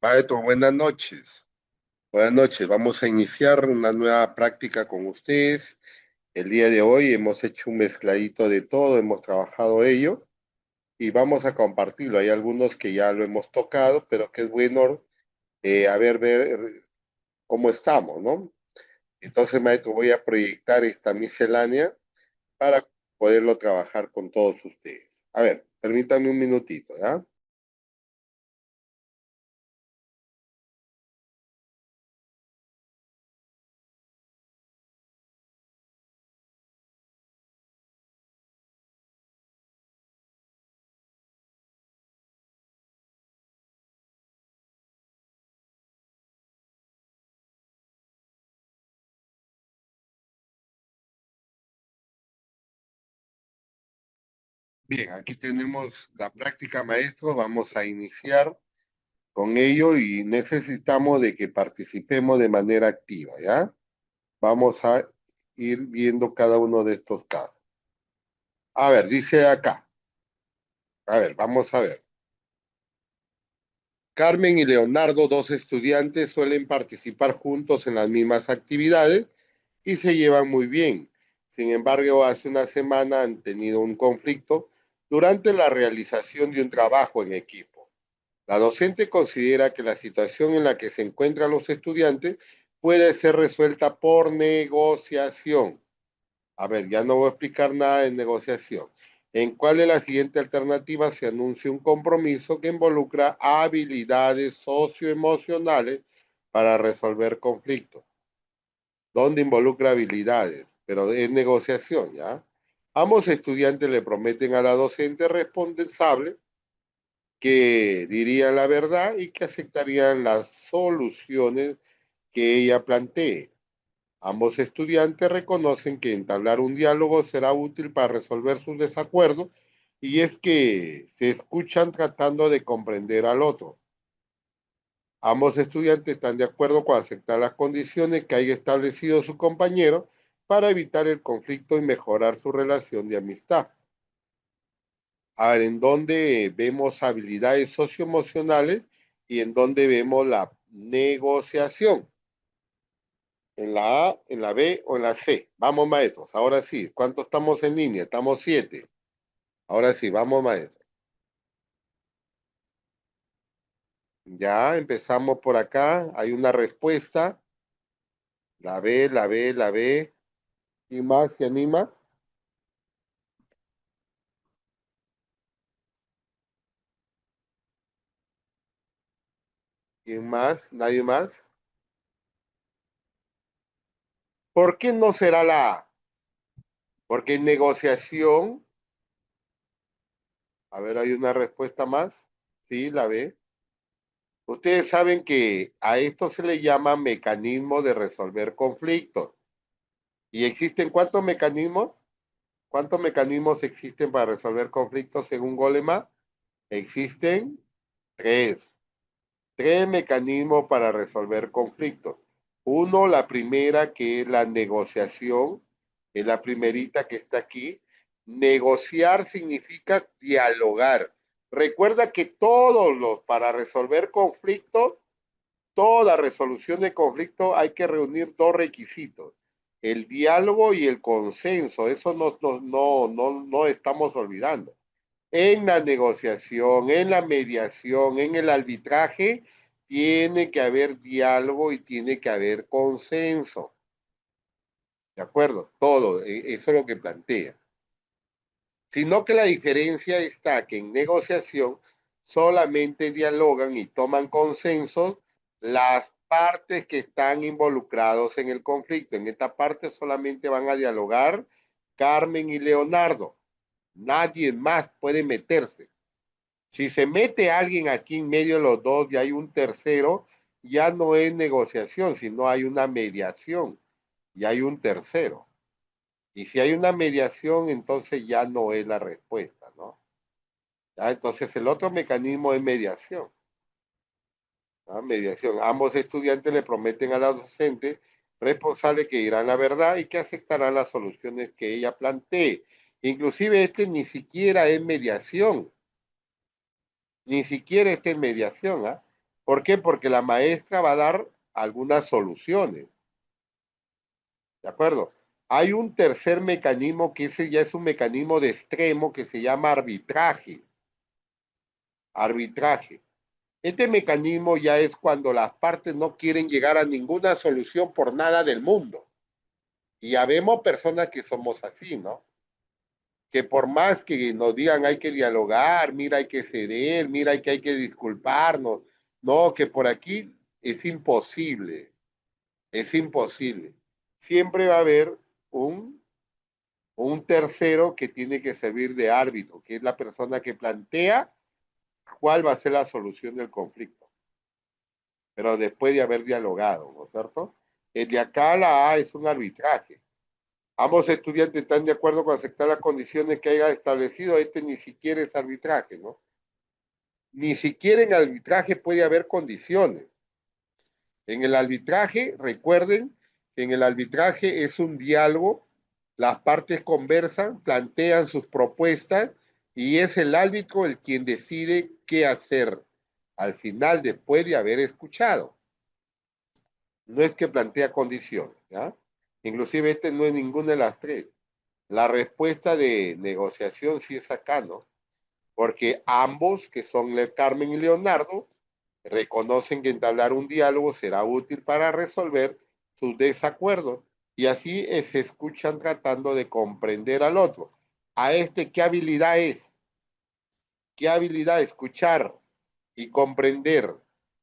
Maestro, buenas noches. Buenas noches. Vamos a iniciar una nueva práctica con ustedes. El día de hoy hemos hecho un mezcladito de todo, hemos trabajado ello y vamos a compartirlo. Hay algunos que ya lo hemos tocado, pero que es bueno ver cómo estamos, ¿no? Entonces, maestro, voy a proyectar esta miscelánea para poderlo trabajar con todos ustedes. A ver, permítame un minutito, ¿ya? Bien, aquí tenemos la práctica, maestro. Vamos a iniciar con ello y necesitamos de que participemos de manera activa, ¿ya? Vamos a ir viendo cada uno de estos casos. A ver, dice acá. A ver, vamos a ver. Carmen y Leonardo, dos estudiantes, suelen participar juntos en las mismas actividades y se llevan muy bien. Sin embargo, hace una semana han tenido un conflicto durante la realización de un trabajo en equipo. La docente considera que la situación en la que se encuentran los estudiantes puede ser resuelta por negociación. A ver, ya no voy a explicar nada de negociación. ¿En cuál de las siguientes alternativas se anuncia un compromiso que involucra habilidades socioemocionales para resolver conflictos? ¿Dónde involucra habilidades? Pero es negociación, ¿ya? Ambos estudiantes le prometen a la docente responsable que dirían la verdad y que aceptarían las soluciones que ella plantee. Ambos estudiantes reconocen que entablar un diálogo será útil para resolver sus desacuerdos y es que se escuchan tratando de comprender al otro. Ambos estudiantes están de acuerdo con aceptar las condiciones que haya establecido su compañero para evitar el conflicto y mejorar su relación de amistad. A ver, en dónde vemos habilidades socioemocionales y en dónde vemos la negociación. ¿En la A, en la B o en la C? Vamos, maestros. Ahora sí. ¿Cuántos estamos en línea? Estamos 7. Ahora sí, vamos, maestros. Ya empezamos por acá. Hay una respuesta. La B, la B, la B. ¿Quién más se anima? ¿Quién más? ¿Nadie más? ¿Por qué no será la A? Porque en negociación, a ver, hay una respuesta más. Sí, la B. Ustedes saben que a esto se le llama mecanismo de resolver conflictos. ¿Y existen cuántos mecanismos? ¿Cuántos mecanismos existen para resolver conflictos según Goleman? Existen tres. Tres mecanismos para resolver conflictos. Uno, la primera, que es la negociación, es la primerita que está aquí. Negociar significa dialogar. Recuerda que para resolver conflictos, toda resolución de conflicto hay que reunir dos requisitos, el diálogo y el consenso. Eso no estamos olvidando. En la negociación, en la mediación, en el arbitraje, tiene que haber diálogo y tiene que haber consenso. ¿De acuerdo? Todo, eso es lo que plantea. Sino que la diferencia está que en negociación solamente dialogan y toman consenso las partes que están involucrados en el conflicto. En esta parte solamente van a dialogar Carmen y Leonardo. Nadie más puede meterse. Si se mete alguien aquí en medio de los dos y hay un tercero, ya no es negociación, sino hay una mediación y hay un tercero. Y si hay una mediación, entonces ya no es la respuesta, ¿no? ¿Ya? Entonces el otro mecanismo es mediación. ¿No? Mediación. Ambos estudiantes le prometen a la docente responsable que dirán la verdad y que aceptarán las soluciones que ella plantee. Inclusive este ni siquiera es mediación, ni siquiera este es mediación, ¿ah? ¿Por qué? Porque la maestra va a dar algunas soluciones, ¿de acuerdo? Hay un tercer mecanismo que ese ya es un mecanismo de extremo que se llama arbitraje. Arbitraje. Este mecanismo ya es cuando las partes no quieren llegar a ninguna solución por nada del mundo. Y ya vemos personas que somos así, ¿no? Que por más que nos digan hay que dialogar, mira hay que ceder, mira hay que disculparnos, no, que por aquí es imposible. Siempre va a haber un, un tercero que tiene que servir de árbitro, que es la persona que plantea cuál va a ser la solución del conflicto, pero después de haber dialogado, ¿no es cierto? El de acá a la A es un arbitraje. Ambos estudiantes están de acuerdo con aceptar las condiciones que haya establecido, este ni siquiera es arbitraje, ¿no? Ni siquiera en arbitraje puede haber condiciones. En el arbitraje, recuerden que en el arbitraje es un diálogo, las partes conversan, plantean sus propuestas y es el árbitro el quien decide qué hacer al final después de haber escuchado. No es que plantea condiciones, ¿ya? Inclusive este no es ninguna de las tres. La respuesta de negociación sí es acá, ¿no? Porque ambos, que son Carmen y Leonardo, reconocen que entablar un diálogo será útil para resolver sus desacuerdos y así se escuchan tratando de comprender al otro. A este, ¿qué habilidad es? ¿Qué habilidad? Escuchar y comprender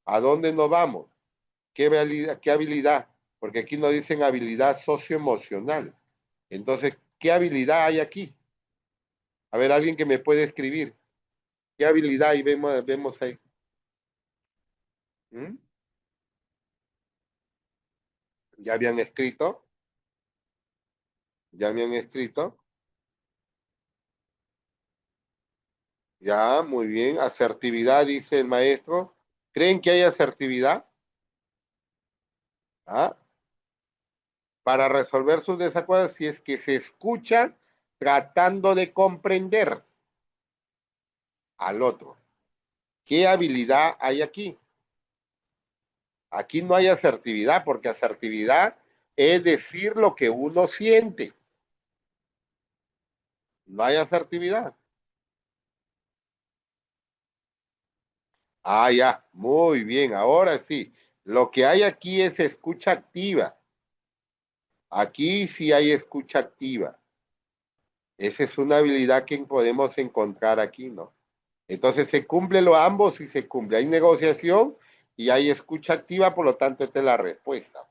a dónde nos vamos. ¿Qué habilidad? Porque aquí nos dicen habilidad socioemocional. Entonces, ¿qué habilidad hay aquí? A ver, alguien que me puede escribir. ¿Qué habilidad? Y vemos ahí. ¿Mm? ¿Ya habían escrito? ¿Ya habían escrito? Ya, muy bien. Asertividad, dice el maestro. ¿Creen que hay asertividad? ¿Ah? Para resolver sus desacuerdos, si es que se escucha tratando de comprender al otro. ¿Qué habilidad hay aquí? Aquí no hay asertividad, porque asertividad es decir lo que uno siente. No hay asertividad. Ah, ya, muy bien. Ahora sí, lo que hay aquí es escucha activa. Aquí sí hay escucha activa. Esa es una habilidad que podemos encontrar aquí, ¿no? Entonces se cumple lo ambos y se cumple. Hay negociación y hay escucha activa, por lo tanto, esta es la respuesta.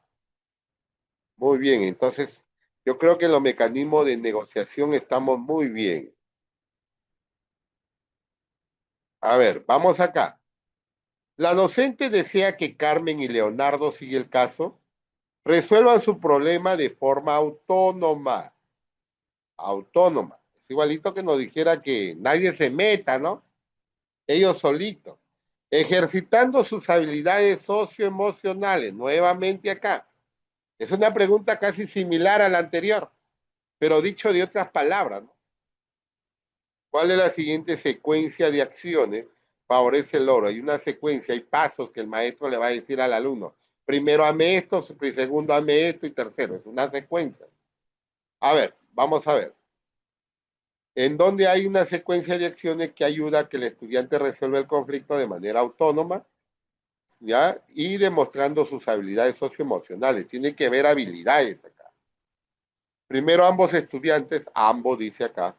Muy bien, entonces yo creo que en los mecanismos de negociación estamos muy bien. A ver, vamos acá. La docente desea que Carmen y Leonardo, sigue el caso, resuelvan su problema de forma autónoma. Autónoma. Es igualito que nos dijera que nadie se meta, ¿no? Ellos solitos. Ejercitando sus habilidades socioemocionales, nuevamente acá. Es una pregunta casi similar a la anterior, pero dicho de otras palabras, ¿no? ¿Cuál es la siguiente secuencia de acciones favorece el logro? Hay una secuencia, hay pasos que el maestro le va a decir al alumno. Primero ame esto, segundo ame esto y tercero. Es una secuencia. A ver, vamos a ver. En donde hay una secuencia de acciones que ayuda a que el estudiante resuelva el conflicto de manera autónoma, ¿ya? Y demostrando sus habilidades socioemocionales. Tiene que ver habilidades acá. Primero, ambos dice acá,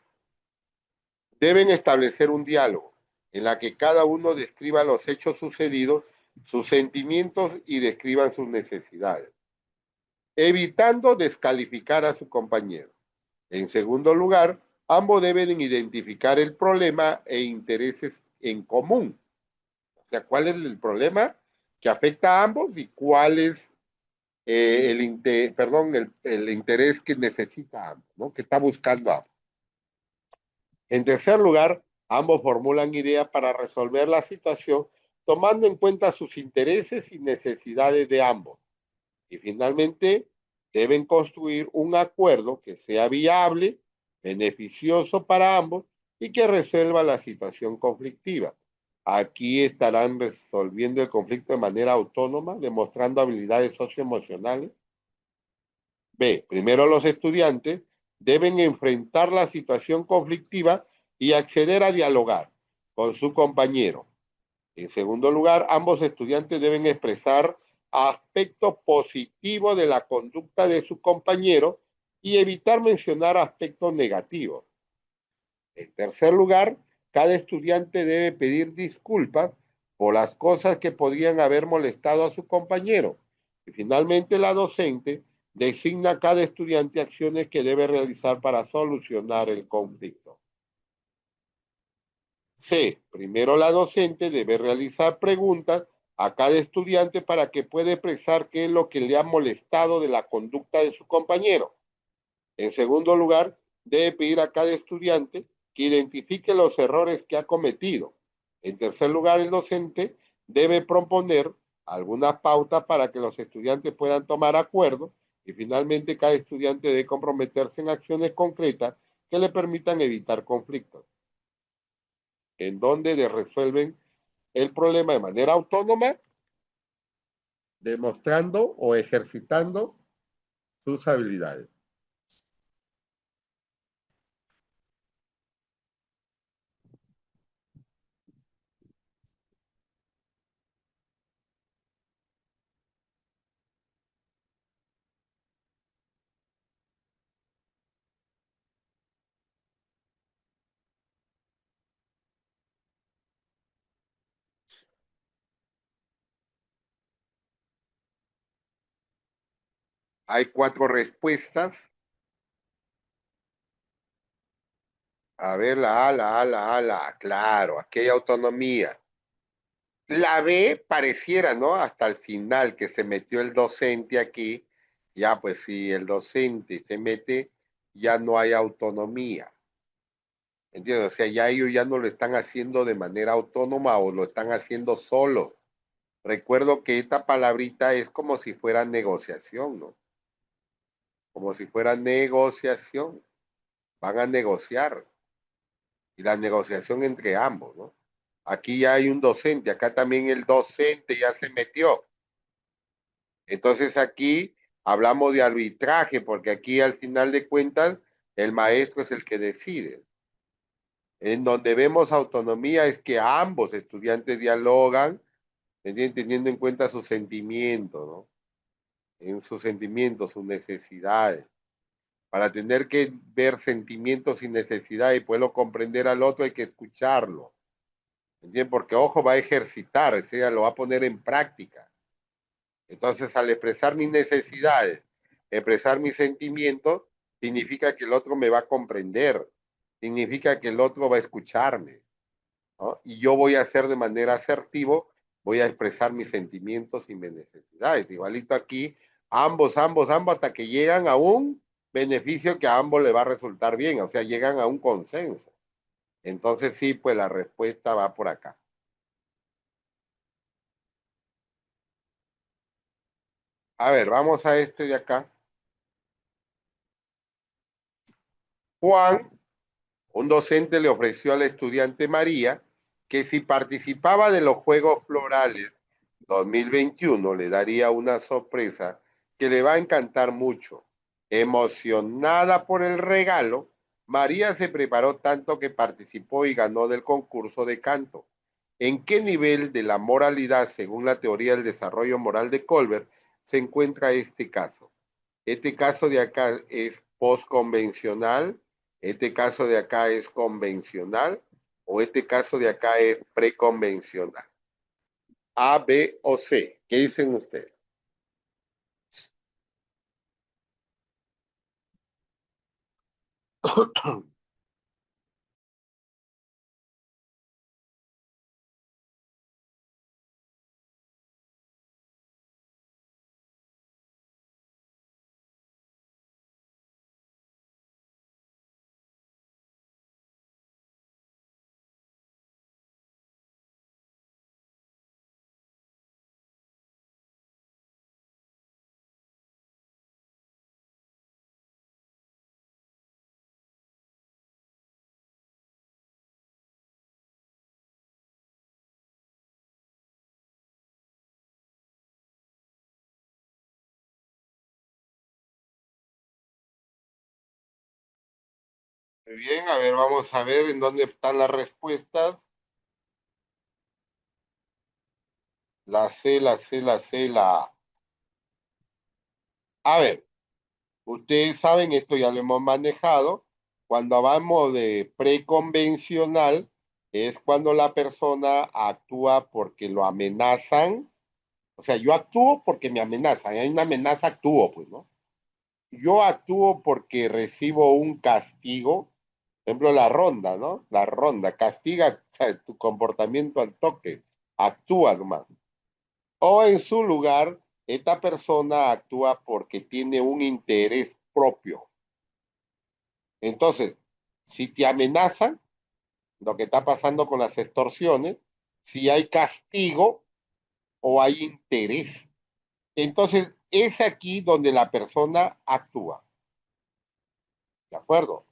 deben establecer un diálogo en la que cada uno describa los hechos sucedidos, sus sentimientos y describan sus necesidades, evitando descalificar a su compañero. En segundo lugar, ambos deben identificar el problema e intereses en común. O sea, ¿cuál es el problema que afecta a ambos y cuál es el interés que necesita ambos, ¿no? Que está buscando ambos. En tercer lugar, ambos formulan ideas para resolver la situación tomando en cuenta sus intereses y necesidades de ambos. Y finalmente, deben construir un acuerdo que sea viable, beneficioso para ambos y que resuelva la situación conflictiva. Aquí estarán resolviendo el conflicto de manera autónoma, demostrando habilidades socioemocionales. B. Primero los estudiantes deben enfrentar la situación conflictiva y acceder a dialogar con su compañero. En segundo lugar, ambos estudiantes deben expresar aspectos positivos de la conducta de su compañero y evitar mencionar aspectos negativos. En tercer lugar, cada estudiante debe pedir disculpas por las cosas que podrían haber molestado a su compañero. Y finalmente, la docente designa a cada estudiante acciones que debe realizar para solucionar el conflicto. C. Primero, la docente debe realizar preguntas a cada estudiante para que pueda expresar qué es lo que le ha molestado de la conducta de su compañero. En segundo lugar, debe pedir a cada estudiante que identifique los errores que ha cometido. En tercer lugar, el docente debe proponer algunas pautas para que los estudiantes puedan tomar acuerdo. Y finalmente, cada estudiante debe comprometerse en acciones concretas que le permitan evitar conflictos, en donde resuelven el problema de manera autónoma, demostrando o ejercitando sus habilidades. Hay cuatro respuestas. A ver, la A, claro, aquí hay autonomía. La B pareciera, ¿no? Hasta el final que se metió el docente aquí, ya pues si el docente se mete, ya no hay autonomía. ¿Entiendes? O sea, ya ellos ya no lo están haciendo de manera autónoma o lo están haciendo solo. Recuerdo que esta palabrita es como si fuera negociación, ¿no? Como si fuera negociación. Van a negociar. Y la negociación entre ambos, ¿no? Aquí ya hay un docente, acá también el docente ya se metió. Entonces aquí hablamos de arbitraje, porque aquí al final de cuentas el maestro es el que decide. En donde vemos autonomía es que ambos estudiantes dialogan, teniendo en cuenta sus sentimientos, ¿no? En sus sentimientos, sus necesidades. Para tener que ver sentimientos y necesidades y poderlo comprender al otro hay que escucharlo. ¿Entiendes? Porque ojo, va a ejercitar, o sea, lo va a poner en práctica. Entonces, al expresar mis necesidades, expresar mis sentimientos, significa que el otro me va a comprender, significa que el otro va a escucharme, ¿no? Y yo voy a hacer de manera asertivo, voy a expresar mis sentimientos y mis necesidades. Igualito aquí, ambos, hasta que llegan a un beneficio que a ambos le va a resultar bien, o sea, llegan a un consenso. Entonces, sí, pues la respuesta va por acá. A ver, vamos a este de acá. Juan, un docente le ofreció a la estudiante María que si participaba de los Juegos Florales 2021 le daría una sorpresa que le va a encantar mucho. Emocionada por el regalo, María se preparó tanto que participó y ganó del concurso de canto. ¿En qué nivel de la moralidad, según la teoría del desarrollo moral de Colbert, se encuentra este caso? Este caso de acá es postconvencional, este caso de acá es convencional o este caso de acá es preconvencional. A, B o C. ¿Qué dicen ustedes? Muy bien, a ver, vamos a ver en dónde están las respuestas. La C, la C, la C, la A. A ver, ustedes saben, esto ya lo hemos manejado. Cuando hablamos de preconvencional, es cuando la persona actúa porque lo amenazan. O sea, yo actúo porque me amenazan. Hay una amenaza, actúo, pues, ¿no? Yo actúo porque recibo un castigo. Por ejemplo, la ronda, ¿no? La ronda castiga, o sea, tu comportamiento al toque. Actúa nomás. O en su lugar, esta persona actúa porque tiene un interés propio. Entonces, si te amenazan, lo que está pasando con las extorsiones, si hay castigo o hay interés. Entonces, es aquí donde la persona actúa. ¿De acuerdo?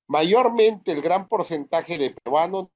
Mayormente el gran porcentaje de peruanos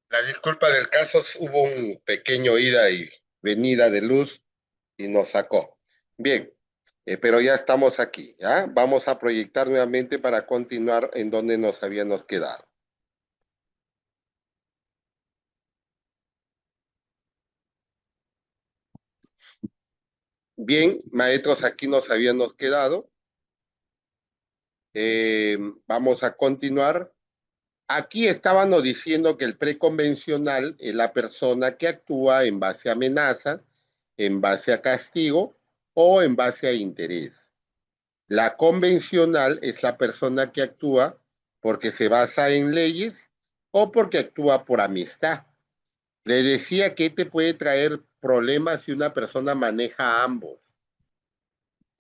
La disculpa del caso, hubo un pequeño ida y venida de luz y nos sacó. Bien, pero ya estamos aquí, ¿ya? Vamos a proyectar nuevamente para continuar en donde nos habíamos quedado. Bien, maestros, aquí nos habíamos quedado. Eh, Vamos a continuar. Aquí estábamos diciendo que el preconvencional es la persona que actúa en base a amenaza, en base a castigo o en base a interés. La convencional es la persona que actúa porque se basa en leyes o porque actúa por amistad. Le decía que te puede traer problemas si una persona maneja ambos.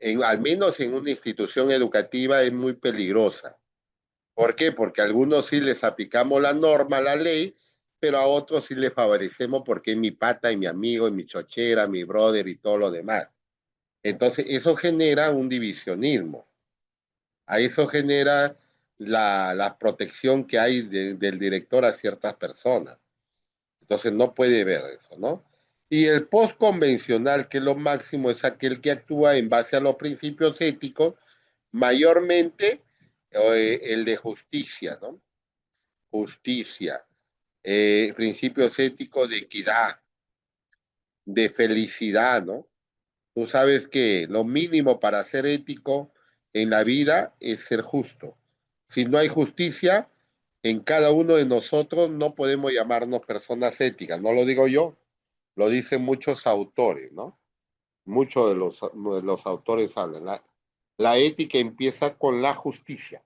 Al menos en una institución educativa es muy peligrosa. ¿Por qué? Porque a algunos sí les aplicamos la norma, la ley, pero a otros sí les favorecemos porque es mi pata y mi amigo y mi chochera, mi brother y todo lo demás. Entonces, eso genera un divisionismo. A eso genera la protección que hay del director a ciertas personas. Entonces, no puede ver eso, ¿no? Y el post convencional, que es lo máximo, es aquel que actúa en base a los principios éticos, mayormente el de justicia, ¿no? Justicia, principios éticos de equidad, de felicidad, ¿no? Tú sabes que lo mínimo para ser ético en la vida es ser justo. Si no hay justicia en cada uno de nosotros, no podemos llamarnos personas éticas. No lo digo yo, lo dicen muchos autores, ¿no? Muchos de los autores hablan. La ética empieza con la justicia.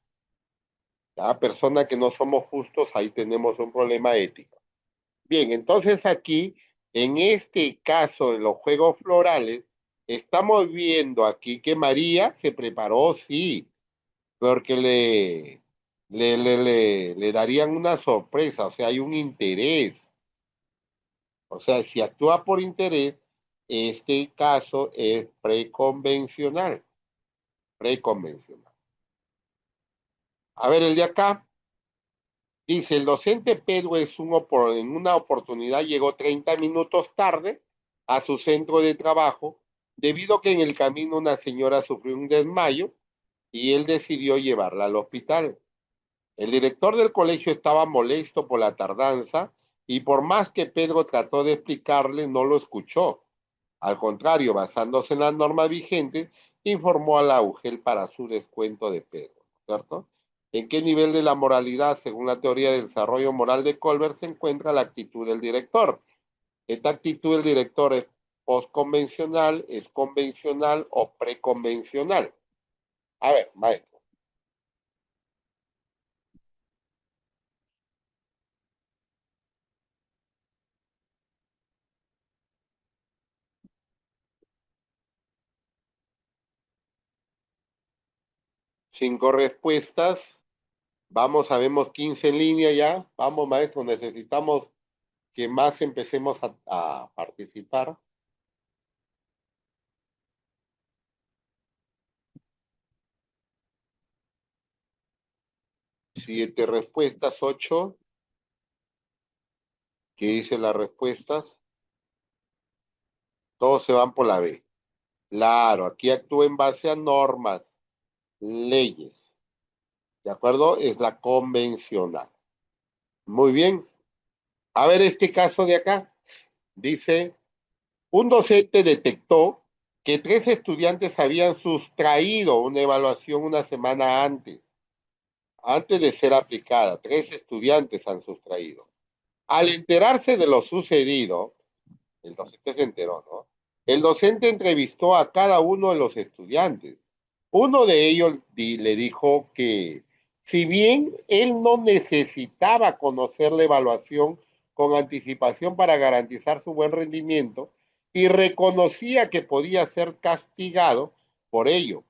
La persona que no somos justos, ahí tenemos un problema ético. Bien, entonces aquí, en este caso de los juegos florales, estamos viendo aquí que María se preparó, sí, porque le darían una sorpresa, o sea, hay un interés. O sea, si actúa por interés, este caso es preconvencional, preconvencional. A ver, el de acá. Dice, el docente Pedro en una oportunidad llegó 30 minutos tarde a su centro de trabajo debido a que en el camino una señora sufrió un desmayo y él decidió llevarla al hospital. El director del colegio estaba molesto por la tardanza y por más que Pedro trató de explicarle, no lo escuchó. Al contrario, basándose en las normas vigentes, informó a la UGEL para su descuento de Pedro, ¿cierto? ¿En qué nivel de la moralidad, según la teoría del desarrollo moral de Colbert, se encuentra la actitud del director? ¿Esta actitud del director es postconvencional, es convencional o preconvencional? A ver, maestro, cinco respuestas. Vamos, sabemos 15 en línea ya. Vamos, maestro, necesitamos que más empecemos a participar. Siete respuestas, ocho. ¿Qué dicen las respuestas? Todos se van por la B. Claro, aquí actúa en base a normas, leyes. ¿De acuerdo? Es la convencional. Muy bien. A ver este caso de acá. Dice, un docente detectó que tres estudiantes habían sustraído una evaluación una semana antes de ser aplicada. Tres estudiantes han sustraído. Al enterarse de lo sucedido, el docente se enteró, ¿no? El docente entrevistó a cada uno de los estudiantes. Uno de ellos le dijo que si bien él no necesitaba conocer la evaluación con anticipación para garantizar su buen rendimiento y reconocía que podía ser castigado por ello,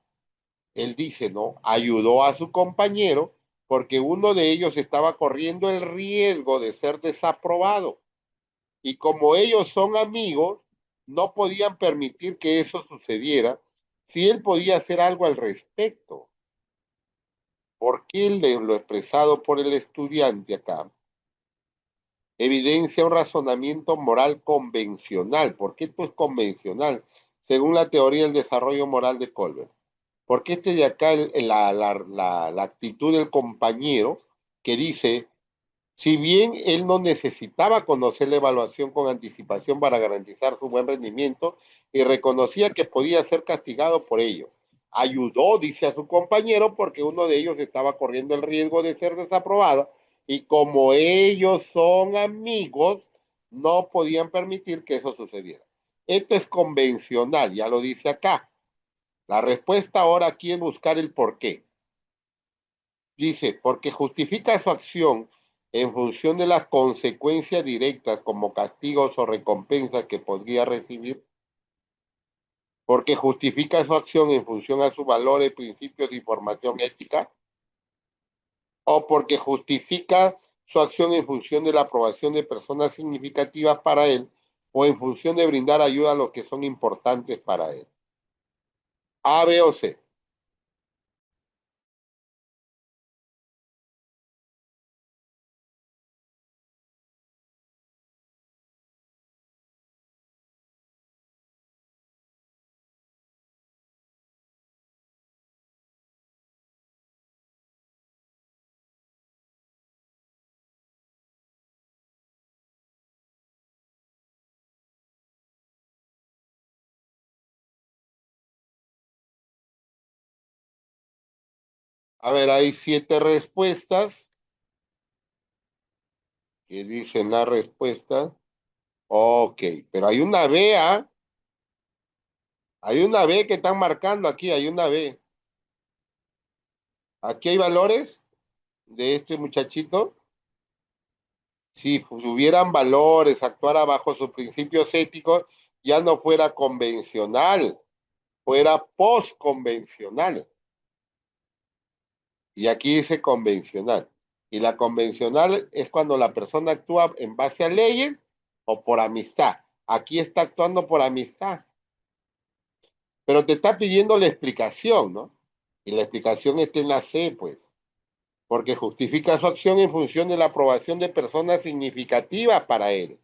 él dice, ¿no? Ayudó a su compañero porque uno de ellos estaba corriendo el riesgo de ser desaprobado y como ellos son amigos, no podían permitir que eso sucediera si él podía hacer algo al respecto. ¿Por qué lo expresado por el estudiante acá? evidencia un razonamiento moral convencional. ¿Por qué esto es convencional? Según la teoría del desarrollo moral de Colbert. Porque este de acá, la actitud del compañero que dice, si bien él no necesitaba conocer la evaluación con anticipación para garantizar su buen rendimiento y reconocía que podía ser castigado por ello, ayudó, dice a su compañero, porque uno de ellos estaba corriendo el riesgo de ser desaprobado y como ellos son amigos, no podían permitir que eso sucediera. Esto es convencional, ya lo dice acá. La respuesta ahora aquí es buscar el por qué. Dice, porque justifica su acción en función de las consecuencias directas como castigos o recompensas que podría recibir, porque justifica su acción en función a sus valores, principios y formación ética, o porque justifica su acción en función de la aprobación de personas significativas para él, o en función de brindar ayuda a los que son importantes para él. A, B o C. A ver, hay 7 respuestas que dicen la respuesta. Ok, pero hay una B, ¿ah? Hay una B que están marcando aquí, hay una B. Aquí hay valores de este muchachito. Si hubieran valores, actuara bajo sus principios éticos, ya no fuera convencional, fuera postconvencional. Y aquí dice convencional. Y la convencional es cuando la persona actúa en base a leyes o por amistad. Aquí está actuando por amistad. Pero te está pidiendo la explicación, ¿no? Y la explicación está en la C, pues. Porque justifica su acción en función de la aprobación de personas significativas para él,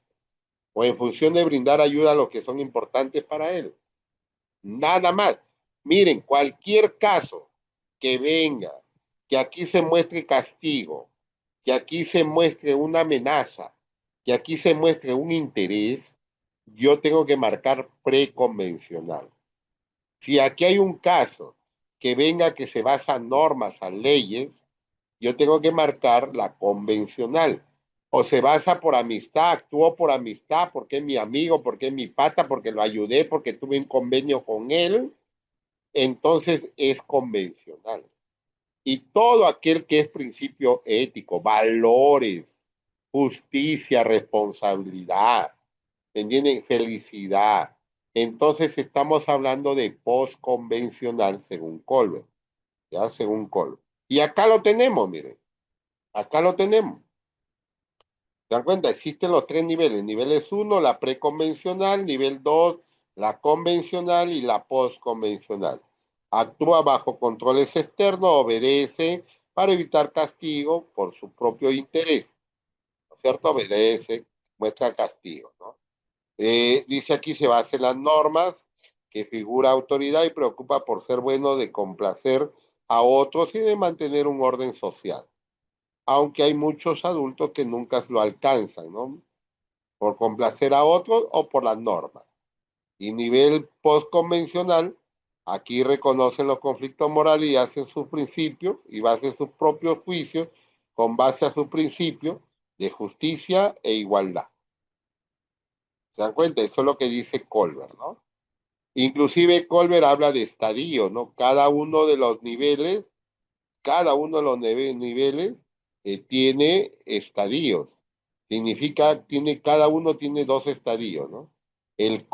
o en función de brindar ayuda a los que son importantes para él. Nada más. Miren, cualquier caso que venga, que aquí se muestre castigo, que aquí se muestre una amenaza, que aquí se muestre un interés, yo tengo que marcar preconvencional. Si aquí hay un caso que venga que se basa en normas, a leyes, yo tengo que marcar la convencional. O se basa por amistad, actúo por amistad, porque es mi amigo, porque es mi pata, porque lo ayudé, porque tuve un convenio con él, entonces es convencional. Y todo aquel que es principio ético, valores, justicia, responsabilidad, ¿entienden? Felicidad. Entonces estamos hablando de postconvencional según Colbert, ¿ya? Según Colbert. Y acá lo tenemos, miren, acá lo tenemos. ¿Se dan cuenta? Existen los 3 niveles. Niveles 1, la preconvencional. Nivel 2, la convencional y la postconvencional. Actúa bajo controles externos, obedece para evitar castigo por su propio interés. ¿No es cierto? Obedece, muestra castigo, ¿no? Dice aquí se basa en las normas, que figura autoridad y preocupa por ser bueno de complacer a otros y de mantener un orden social. Aunque hay muchos adultos que nunca lo alcanzan, ¿no? Por complacer a otros o por las normas. Y nivel postconvencional, aquí reconocen los conflictos morales y hacen sus principios y basen sus propios juicios con base a sus principios de justicia e igualdad. ¿Se dan cuenta? Eso es lo que dice Colbert, ¿no? Inclusive Colbert habla de estadios, ¿no? Cada uno de los niveles tiene estadios. Significa, cada uno tiene 2 estadios, ¿no? El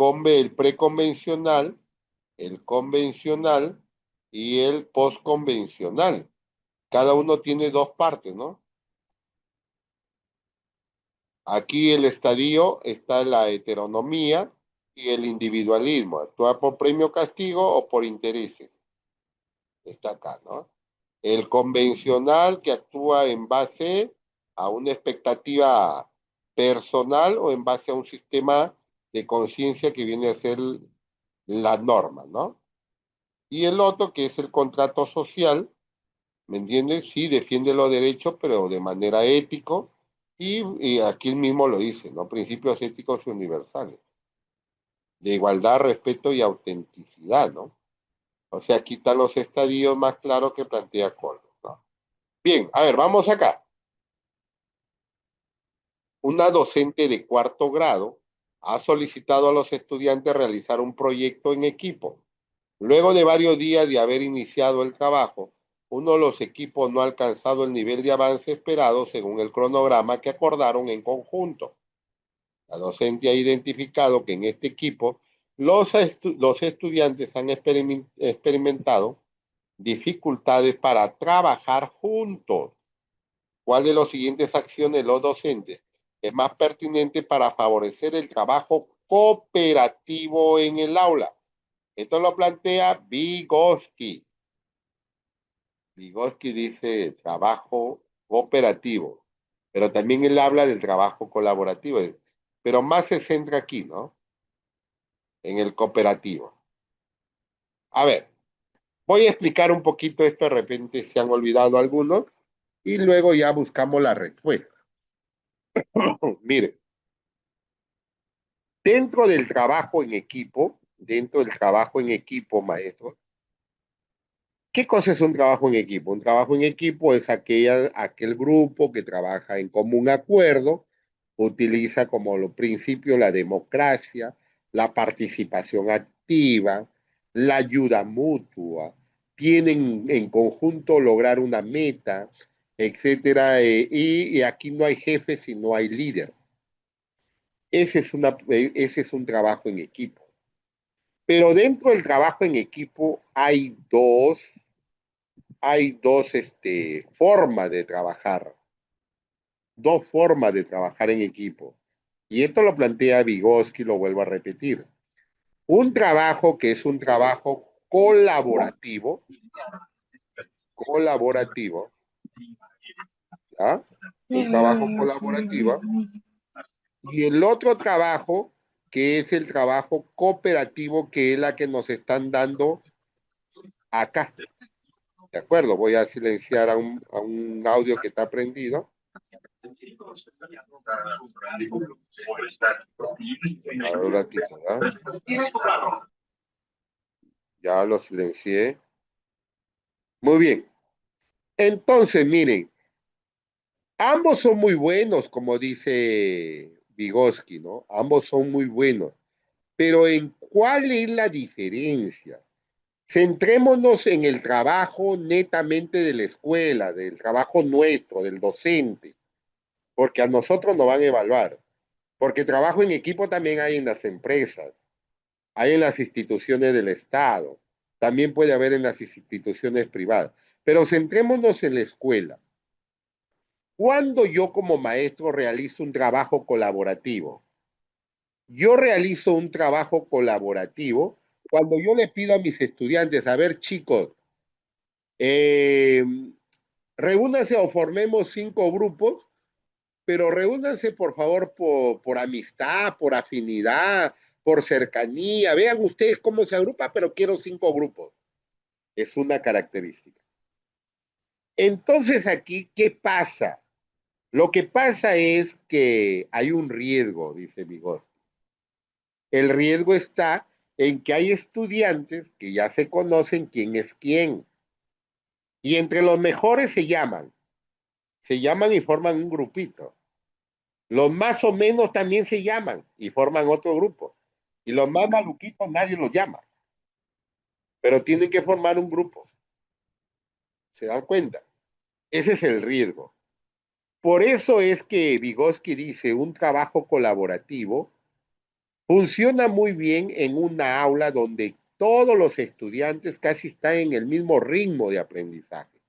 el convencional y el postconvencional. Cada uno tiene 2 partes, ¿no? Aquí el estadio está la heteronomía y el individualismo. Actúa por premio castigo o por intereses. Está acá, ¿no? El convencional que actúa en base a una expectativa personal o en base a un sistema de conciencia que viene a ser la norma, ¿no? Y el otro, que es el contrato social, ¿me entiendes? Sí, defiende los derechos, pero de manera ético, y aquí él mismo lo dice, ¿no? Principios éticos universales, de igualdad, respeto y autenticidad, ¿no? O sea, aquí están los estadios más claros que plantea Colbert, ¿no? Bien, a ver, vamos acá. Una docente de cuarto grado ha solicitado a los estudiantes realizar un proyecto en equipo. Luego de varios días de haber iniciado el trabajo, uno de los equipos no ha alcanzado el nivel de avance esperado según el cronograma que acordaron en conjunto. La docente ha identificado que en este equipo los estudiantes han experimentado dificultades para trabajar juntos. ¿Cuál de las siguientes acciones los docentes es más pertinente para favorecer el trabajo cooperativo en el aula? Esto lo plantea Vygotsky. Vygotsky dice trabajo cooperativo, pero también él habla del trabajo colaborativo, pero más se centra aquí, ¿no? En el cooperativo. A ver, voy a explicar un poquito esto, de repente se han olvidado algunos, y luego ya buscamos la respuesta. Mire, dentro del trabajo en equipo, maestro, ¿qué cosa es un trabajo en equipo? Un trabajo en equipo es aquel grupo que trabaja en común acuerdo, utiliza como principio la democracia, la participación activa, la ayuda mutua, tienen en conjunto lograr una meta, etcétera, y aquí no hay jefe, sino hay líder. Ese es un trabajo en equipo. Pero dentro del trabajo en equipo hay dos formas de trabajar, dos formas de trabajar en equipo. Y esto lo plantea Vygotsky, lo vuelvo a repetir. Un trabajo que es un trabajo colaborativo, ¿ya? Un trabajo colaborativo. Y el otro trabajo, que es el trabajo cooperativo, que es la que nos están dando acá. ¿De acuerdo? Voy a silenciar a un audio que está prendido. A ver un ratito, ¿ya? Ya lo silencié. Muy bien. Entonces, miren, ambos son muy buenos, como dice Vygotsky, ¿no? Ambos son muy buenos. Pero ¿en cuál es la diferencia? Centrémonos en el trabajo netamente de la escuela, del trabajo nuestro, del docente, porque a nosotros nos van a evaluar. Porque trabajo en equipo también hay en las empresas, hay en las instituciones del Estado, también puede haber en las instituciones privadas. Pero centrémonos en la escuela. Cuando yo como maestro realizo un trabajo colaborativo, yo realizo un trabajo colaborativo cuando yo le pido a mis estudiantes, a ver chicos, eh, reúnanse o formemos 5 grupos, pero reúnanse por favor por amistad, por afinidad, por cercanía. Vean ustedes cómo se agrupa, pero quiero 5 grupos. Es una característica. Entonces aquí, ¿qué pasa? Lo que pasa es que hay un riesgo, dice Vygotsky. El riesgo está en que hay estudiantes que ya se conocen quién es quién. Y entre los mejores se llaman y forman un grupito. Los más o menos también se llaman y forman otro grupo. Y los más maluquitos nadie los llama, pero tienen que formar un grupo. ¿Se dan cuenta? Ese es el riesgo. Por eso es que Vygotsky dice un trabajo colaborativo funciona muy bien en una aula donde todos los estudiantes casi están en el mismo ritmo de aprendizaje.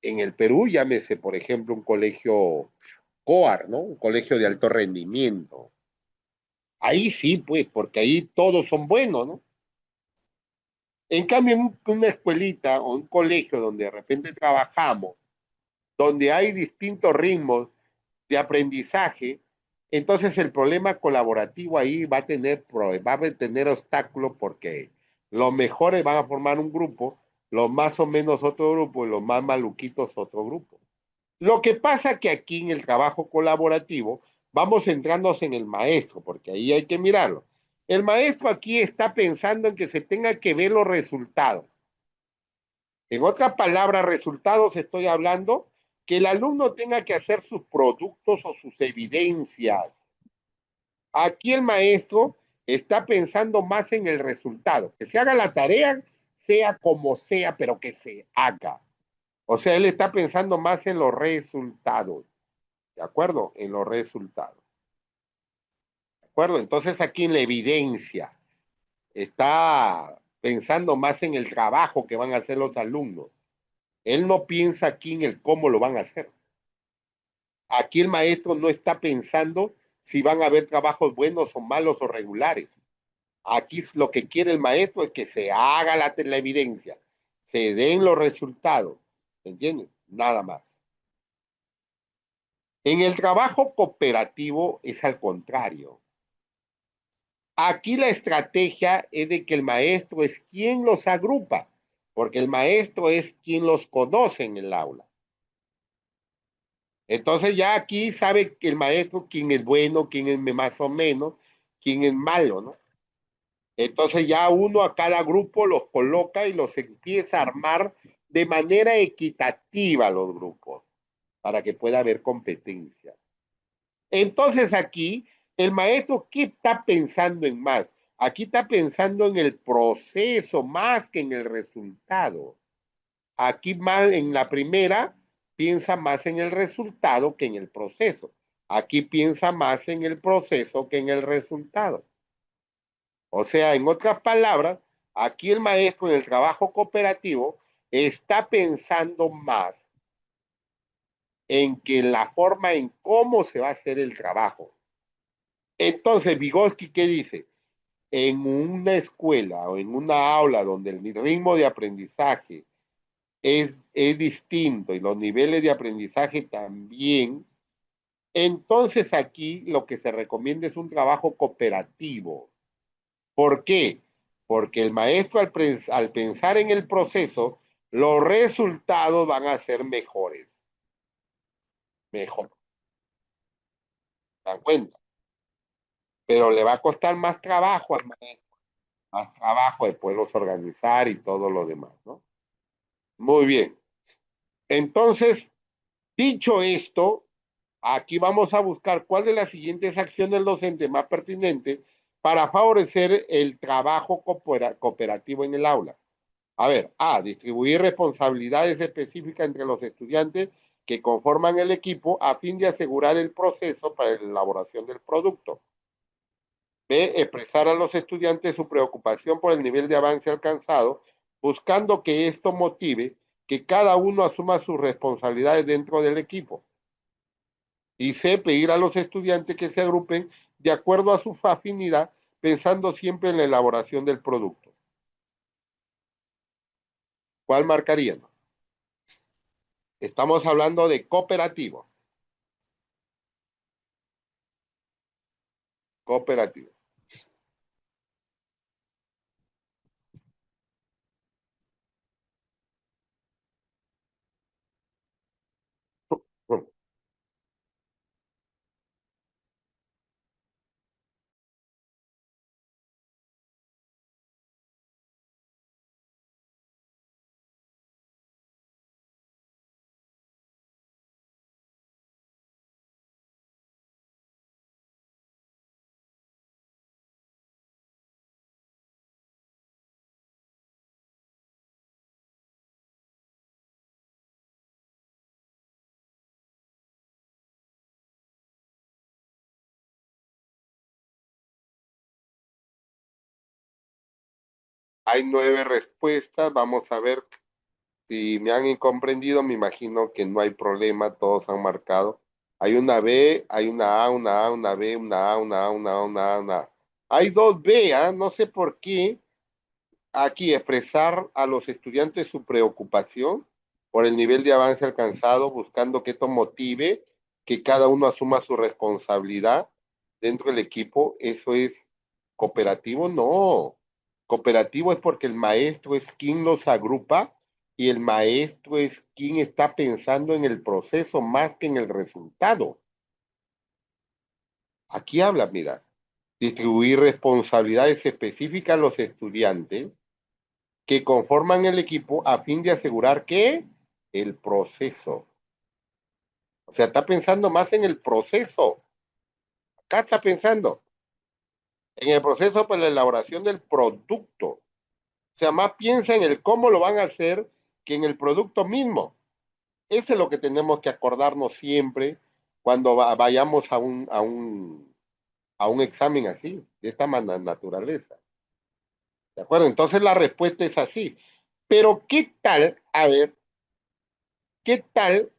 En el Perú, llámese, por ejemplo, un colegio COAR, ¿no? Un colegio de alto rendimiento. Ahí sí, pues, porque ahí todos son buenos, ¿no? En cambio, en una escuelita o un colegio donde de repente trabajamos, donde hay distintos ritmos de aprendizaje, Entonces el problema colaborativo ahí va a tener obstáculos porque los mejores van a formar un grupo, los más o menos otro grupo y los más maluquitos otro grupo. Lo que pasa que aquí en el trabajo colaborativo vamos centrándonos en el maestro, porque ahí hay que mirarlo. El maestro aquí está pensando en que se tenga que ver los resultados. En otras palabras, resultados estoy hablando que el alumno tenga que hacer sus productos o sus evidencias. Aquí el maestro está pensando más en el resultado, que se haga la tarea, sea como sea, pero que se haga. O sea, él está pensando más en los resultados, ¿de acuerdo? En los resultados, ¿de acuerdo? Entonces aquí en la evidencia está pensando más en el trabajo que van a hacer los alumnos. Él no piensa aquí en el cómo lo van a hacer. Aquí el maestro no está pensando si van a haber trabajos buenos o malos o regulares. Aquí lo que quiere el maestro es que se haga la evidencia, se den los resultados, ¿entiendes? Nada más. En el trabajo cooperativo es al contrario. Aquí la estrategia es de que el maestro es quien los agrupa, porque el maestro es quien los conoce en el aula. Entonces ya aquí sabe que el maestro quién es bueno, quién es más o menos, quién es malo, ¿no? Entonces ya uno a cada grupo los coloca y los empieza a armar de manera equitativa los grupos para que pueda haber competencia. Entonces aquí el maestro, ¿qué está pensando en más? Aquí está pensando en el proceso más que en el resultado. Aquí más en la primera piensa más en el resultado que en el proceso. Aquí piensa más en el proceso que en el resultado. O sea, en otras palabras, aquí el maestro en el trabajo cooperativo está pensando más en que la forma en cómo se va a hacer el trabajo. Entonces, Vygotsky, ¿qué dice? En una escuela o en una aula donde el ritmo de aprendizaje es distinto y los niveles de aprendizaje también, entonces aquí lo que se recomienda es un trabajo cooperativo. ¿Por qué? Porque el maestro al pensar en el proceso, los resultados van a ser mejores. Mejor, ¿se dan cuenta? Pero le va a costar más trabajo al maestro, más trabajo después los organizar y todo lo demás, ¿no? Muy bien. Entonces, dicho esto, aquí vamos a buscar cuál de las siguientes acciones docentes más pertinentes para favorecer el trabajo cooperativo en el aula. A ver, A, distribuir responsabilidades específicas entre los estudiantes que conforman el equipo a fin de asegurar el proceso para la elaboración del producto. B, expresar a los estudiantes su preocupación por el nivel de avance alcanzado, buscando que esto motive que cada uno asuma sus responsabilidades dentro del equipo. Y C, pedir a los estudiantes que se agrupen de acuerdo a su afinidad, pensando siempre en la elaboración del producto. ¿Cuál marcarían? Estamos hablando de cooperativo. Cooperativo. Hay 9 respuestas. Vamos a ver si me han incomprendido. Me imagino que no hay problema. Todos han marcado. Hay una B, hay una A, una A, una B, una A, una A, una A, una A, una A. Hay dos B, ¿eh? No sé por qué. Aquí expresar a los estudiantes su preocupación por el nivel de avance alcanzado, buscando que esto motive que cada uno asuma su responsabilidad. dentro del equipo, eso es cooperativo, no. Cooperativo es porque el maestro es quien los agrupa y el maestro es quien está pensando en el proceso más que en el resultado. Aquí habla, mira, distribuir responsabilidades específicas a los estudiantes que conforman el equipo a fin de asegurar que el proceso, o sea, está pensando más en el proceso. Acá está pensando en el proceso para la elaboración del producto. O sea, más piensa en el cómo lo van a hacer que en el producto mismo. Eso es lo que tenemos que acordarnos siempre cuando vayamos a un examen así, de esta naturaleza. ¿De acuerdo? Entonces la respuesta es así. Pero ¿qué tal? A ver, ¿qué tal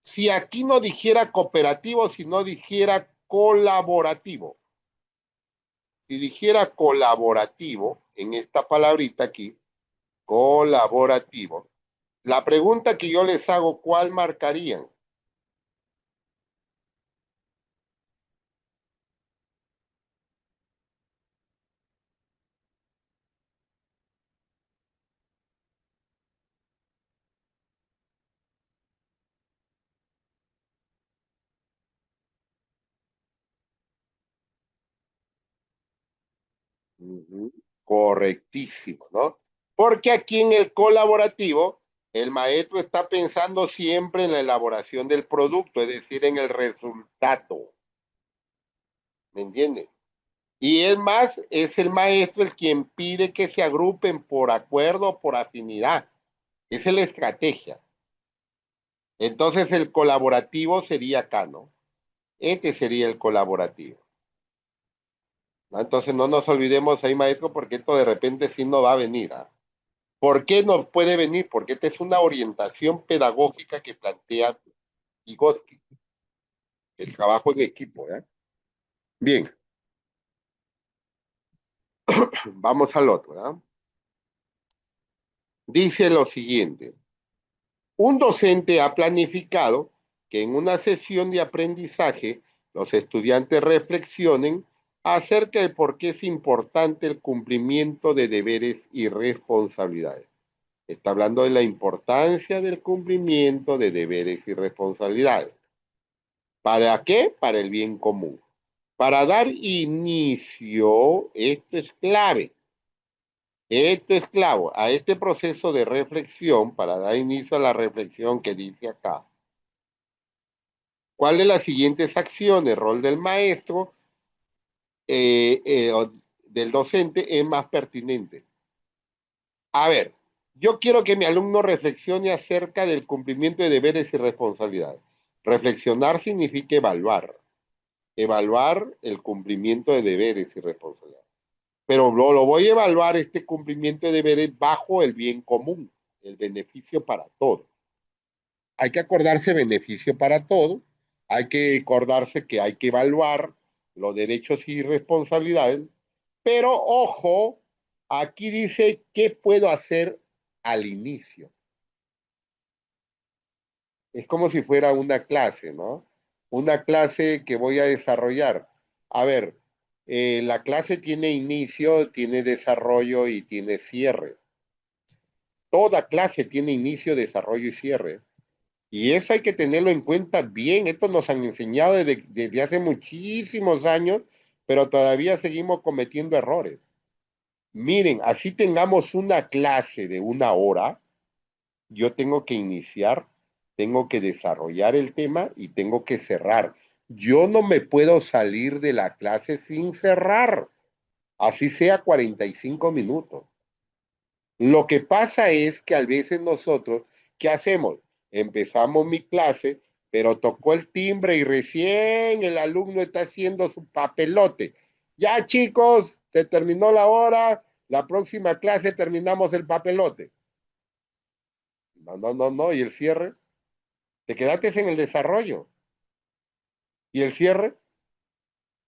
si aquí no dijera cooperativo, sino dijera colaborativo? Si dijera colaborativo, en esta palabrita aquí, colaborativo, la pregunta que yo les hago, ¿cuál marcarían? Ujú. Correctísimo, ¿no? Porque aquí en el colaborativo, el maestro está pensando siempre en la elaboración del producto, es decir, en el resultado. ¿Me entiendes? Y es más, es el maestro el quien pide que se agrupen por acuerdo o por afinidad. Esa es la estrategia. Entonces el colaborativo sería acá, ¿no? Este sería el colaborativo, ¿no? Entonces no nos olvidemos ahí, maestro, porque esto de repente sí no va a venir, ¿ah? ¿Por qué no puede venir? Porque esta es una orientación pedagógica que plantea Vygotsky, el trabajo en equipo, ¿eh? Bien, vamos al otro, ¿eh? Dice lo siguiente. Un docente ha planificado que en una sesión de aprendizaje los estudiantes reflexionen acerca de por qué es importante el cumplimiento de deberes y responsabilidades. Está hablando de la importancia del cumplimiento de deberes y responsabilidades. ¿Para qué? Para el bien común. Para dar inicio, esto es clave, a este proceso de reflexión, para dar inicio a la reflexión que dice acá. ¿Cuál de las siguientes acciones, rol del maestro, o del docente, es más pertinente? A ver, yo quiero que mi alumno reflexione acerca del cumplimiento de deberes y responsabilidades. Reflexionar significa evaluar, evaluar el cumplimiento de deberes y responsabilidades. Pero lo voy a evaluar este cumplimiento de deberes bajo el bien común, el beneficio para todos. Hay que acordarse beneficio para todos, hay que acordarse que hay que evaluar los derechos y responsabilidades, pero ojo, aquí dice qué puedo hacer al inicio. Es como si fuera una clase, ¿no? Una clase que voy a desarrollar. A ver, la clase tiene inicio, tiene desarrollo y tiene cierre. Toda clase tiene inicio, desarrollo y cierre. Y eso hay que tenerlo en cuenta bien. Esto nos han enseñado desde hace muchísimos años, pero todavía seguimos cometiendo errores. Miren, así tengamos una clase de una hora, yo tengo que iniciar, tengo que desarrollar el tema y tengo que cerrar. Yo no me puedo salir de la clase sin cerrar, así sea 45 minutos. Lo que pasa es que a veces nosotros, ¿qué hacemos? Empezamos mi clase, pero tocó el timbre y recién el alumno está haciendo su papelote. Ya chicos, se terminó la hora, la próxima clase terminamos el papelote. No, no, no, no, y el cierre. Te quedaste en el desarrollo. ¿Y el cierre?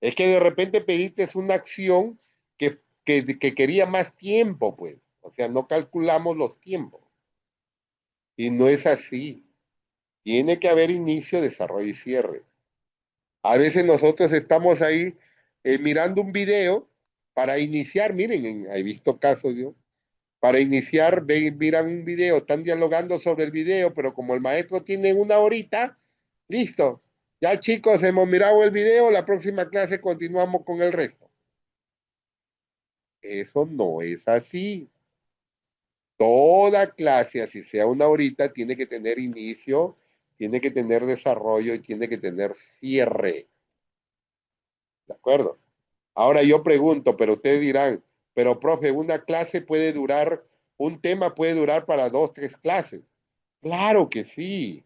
Es que de repente pediste una acción que quería más tiempo, pues. O sea, no calculamos los tiempos. Y no es así. Tiene que haber inicio, desarrollo y cierre. A veces nosotros estamos ahí mirando un video para iniciar, miren, he visto casos yo, para iniciar, miran un video, están dialogando sobre el video, pero como el maestro tiene una horita, listo. Ya chicos, hemos mirado el video, la próxima clase continuamos con el resto. Eso no es así. Toda clase, así sea una horita, tiene que tener inicio, tiene que tener desarrollo y tiene que tener cierre. ¿De acuerdo? Ahora yo pregunto, pero ustedes dirán, pero profe, una clase puede durar, un tema puede durar para dos, tres clases. Claro que sí,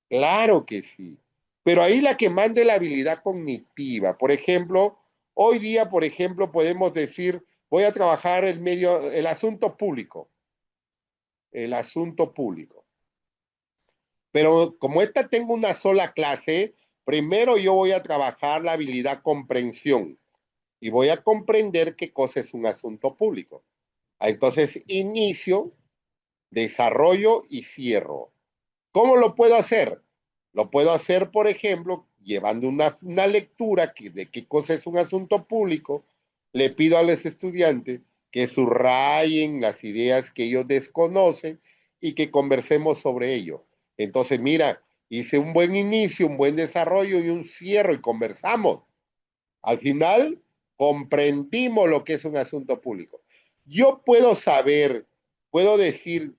claro que sí. Pero ahí la que mande la habilidad cognitiva. Por ejemplo, hoy día, por ejemplo, podemos decir, voy a trabajar el asunto público, el asunto público. Pero como esta tengo una sola clase, primero yo voy a trabajar la habilidad comprensión y voy a comprender qué cosa es un asunto público. Entonces, inicio, desarrollo y cierro. ¿Cómo lo puedo hacer? Lo puedo hacer, por ejemplo, llevando una lectura de qué cosa es un asunto público. Le pido a los estudiantes que subrayen las ideas que ellos desconocen y que conversemos sobre ello. Entonces, mira, hice un buen inicio, un buen desarrollo y un cierre y conversamos. Al final, comprendimos lo que es un asunto público. Yo puedo saber, puedo decir,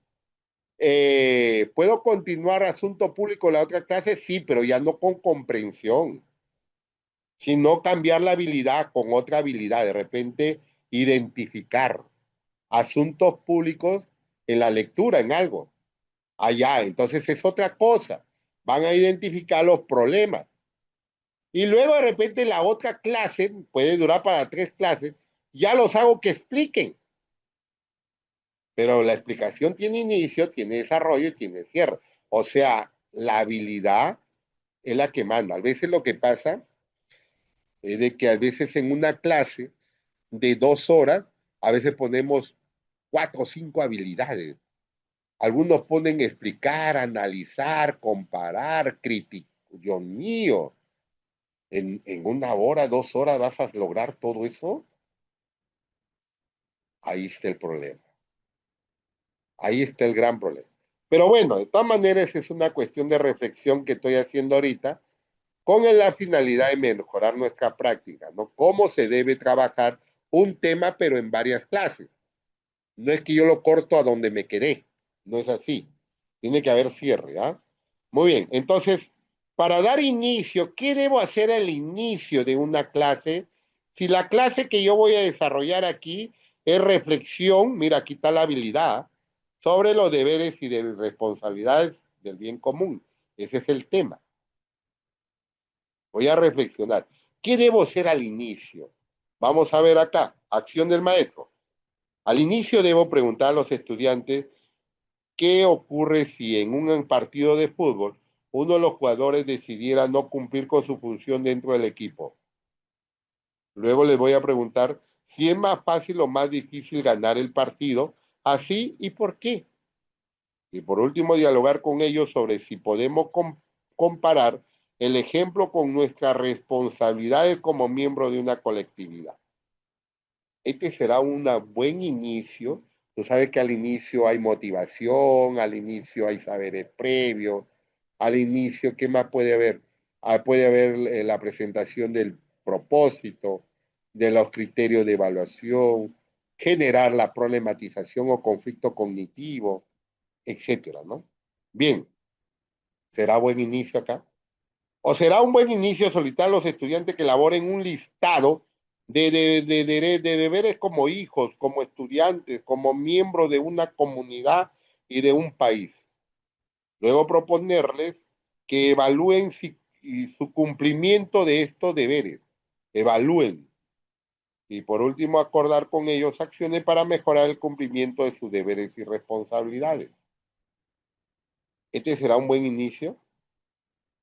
¿puedo continuar asunto público en la otra clase? Sí, pero ya no con comprensión, sino cambiar la habilidad con otra habilidad. De repente, identificar asuntos públicos en la lectura, en algo. Allá, entonces es otra cosa. Van a identificar los problemas. Y luego de repente la otra clase, puede durar para tres clases, ya los hago que expliquen. Pero la explicación tiene inicio, tiene desarrollo y tiene cierre. O sea, la habilidad es la que manda. A veces lo que pasa es de que a veces en una clase de 2 horas, a veces ponemos 4 o 5 habilidades. Algunos ponen explicar, analizar, comparar, criticar. Dios mío, en 1 hora, 2 horas vas a lograr todo eso. Ahí está el problema. Ahí está el gran problema. Pero bueno, de todas maneras es una cuestión de reflexión que estoy haciendo ahorita con la finalidad de mejorar nuestra práctica, ¿no? Cómo se debe trabajar un tema, pero en varias clases. No es que yo lo corto a donde me quedé, no es así. Tiene que haber cierre, ¿ah? Muy bien, entonces, para dar inicio, ¿qué debo hacer al inicio de una clase? Si la clase que yo voy a desarrollar aquí es reflexión, mira, aquí está la habilidad, sobre los deberes y de responsabilidades del bien común. Ese es el tema. Voy a reflexionar. ¿Qué debo hacer al inicio? Vamos a ver acá, acción del maestro. Al inicio debo preguntar a los estudiantes qué ocurre si en un partido de fútbol uno de los jugadores decidiera no cumplir con su función dentro del equipo. Luego les voy a preguntar si es más fácil o más difícil ganar el partido, así y por qué. Y por último, dialogar con ellos sobre si podemos comparar el ejemplo con nuestras responsabilidades como miembro de una colectividad. Este será un buen inicio. Tú sabes que al inicio hay motivación, al inicio hay saberes previos, al inicio, ¿qué más puede haber? Puede haber la presentación del propósito, de los criterios de evaluación, generar la problematización o conflicto cognitivo, etcétera, ¿no? Bien, ¿será buen inicio acá? ¿O será un buen inicio solicitar a los estudiantes que elaboren un listado de deberes como hijos, como estudiantes, como miembros de una comunidad y de un país? Luego proponerles que evalúen y su cumplimiento de estos deberes. Evalúen. Y por último, acordar con ellos acciones para mejorar el cumplimiento de sus deberes y responsabilidades. Este será un buen inicio.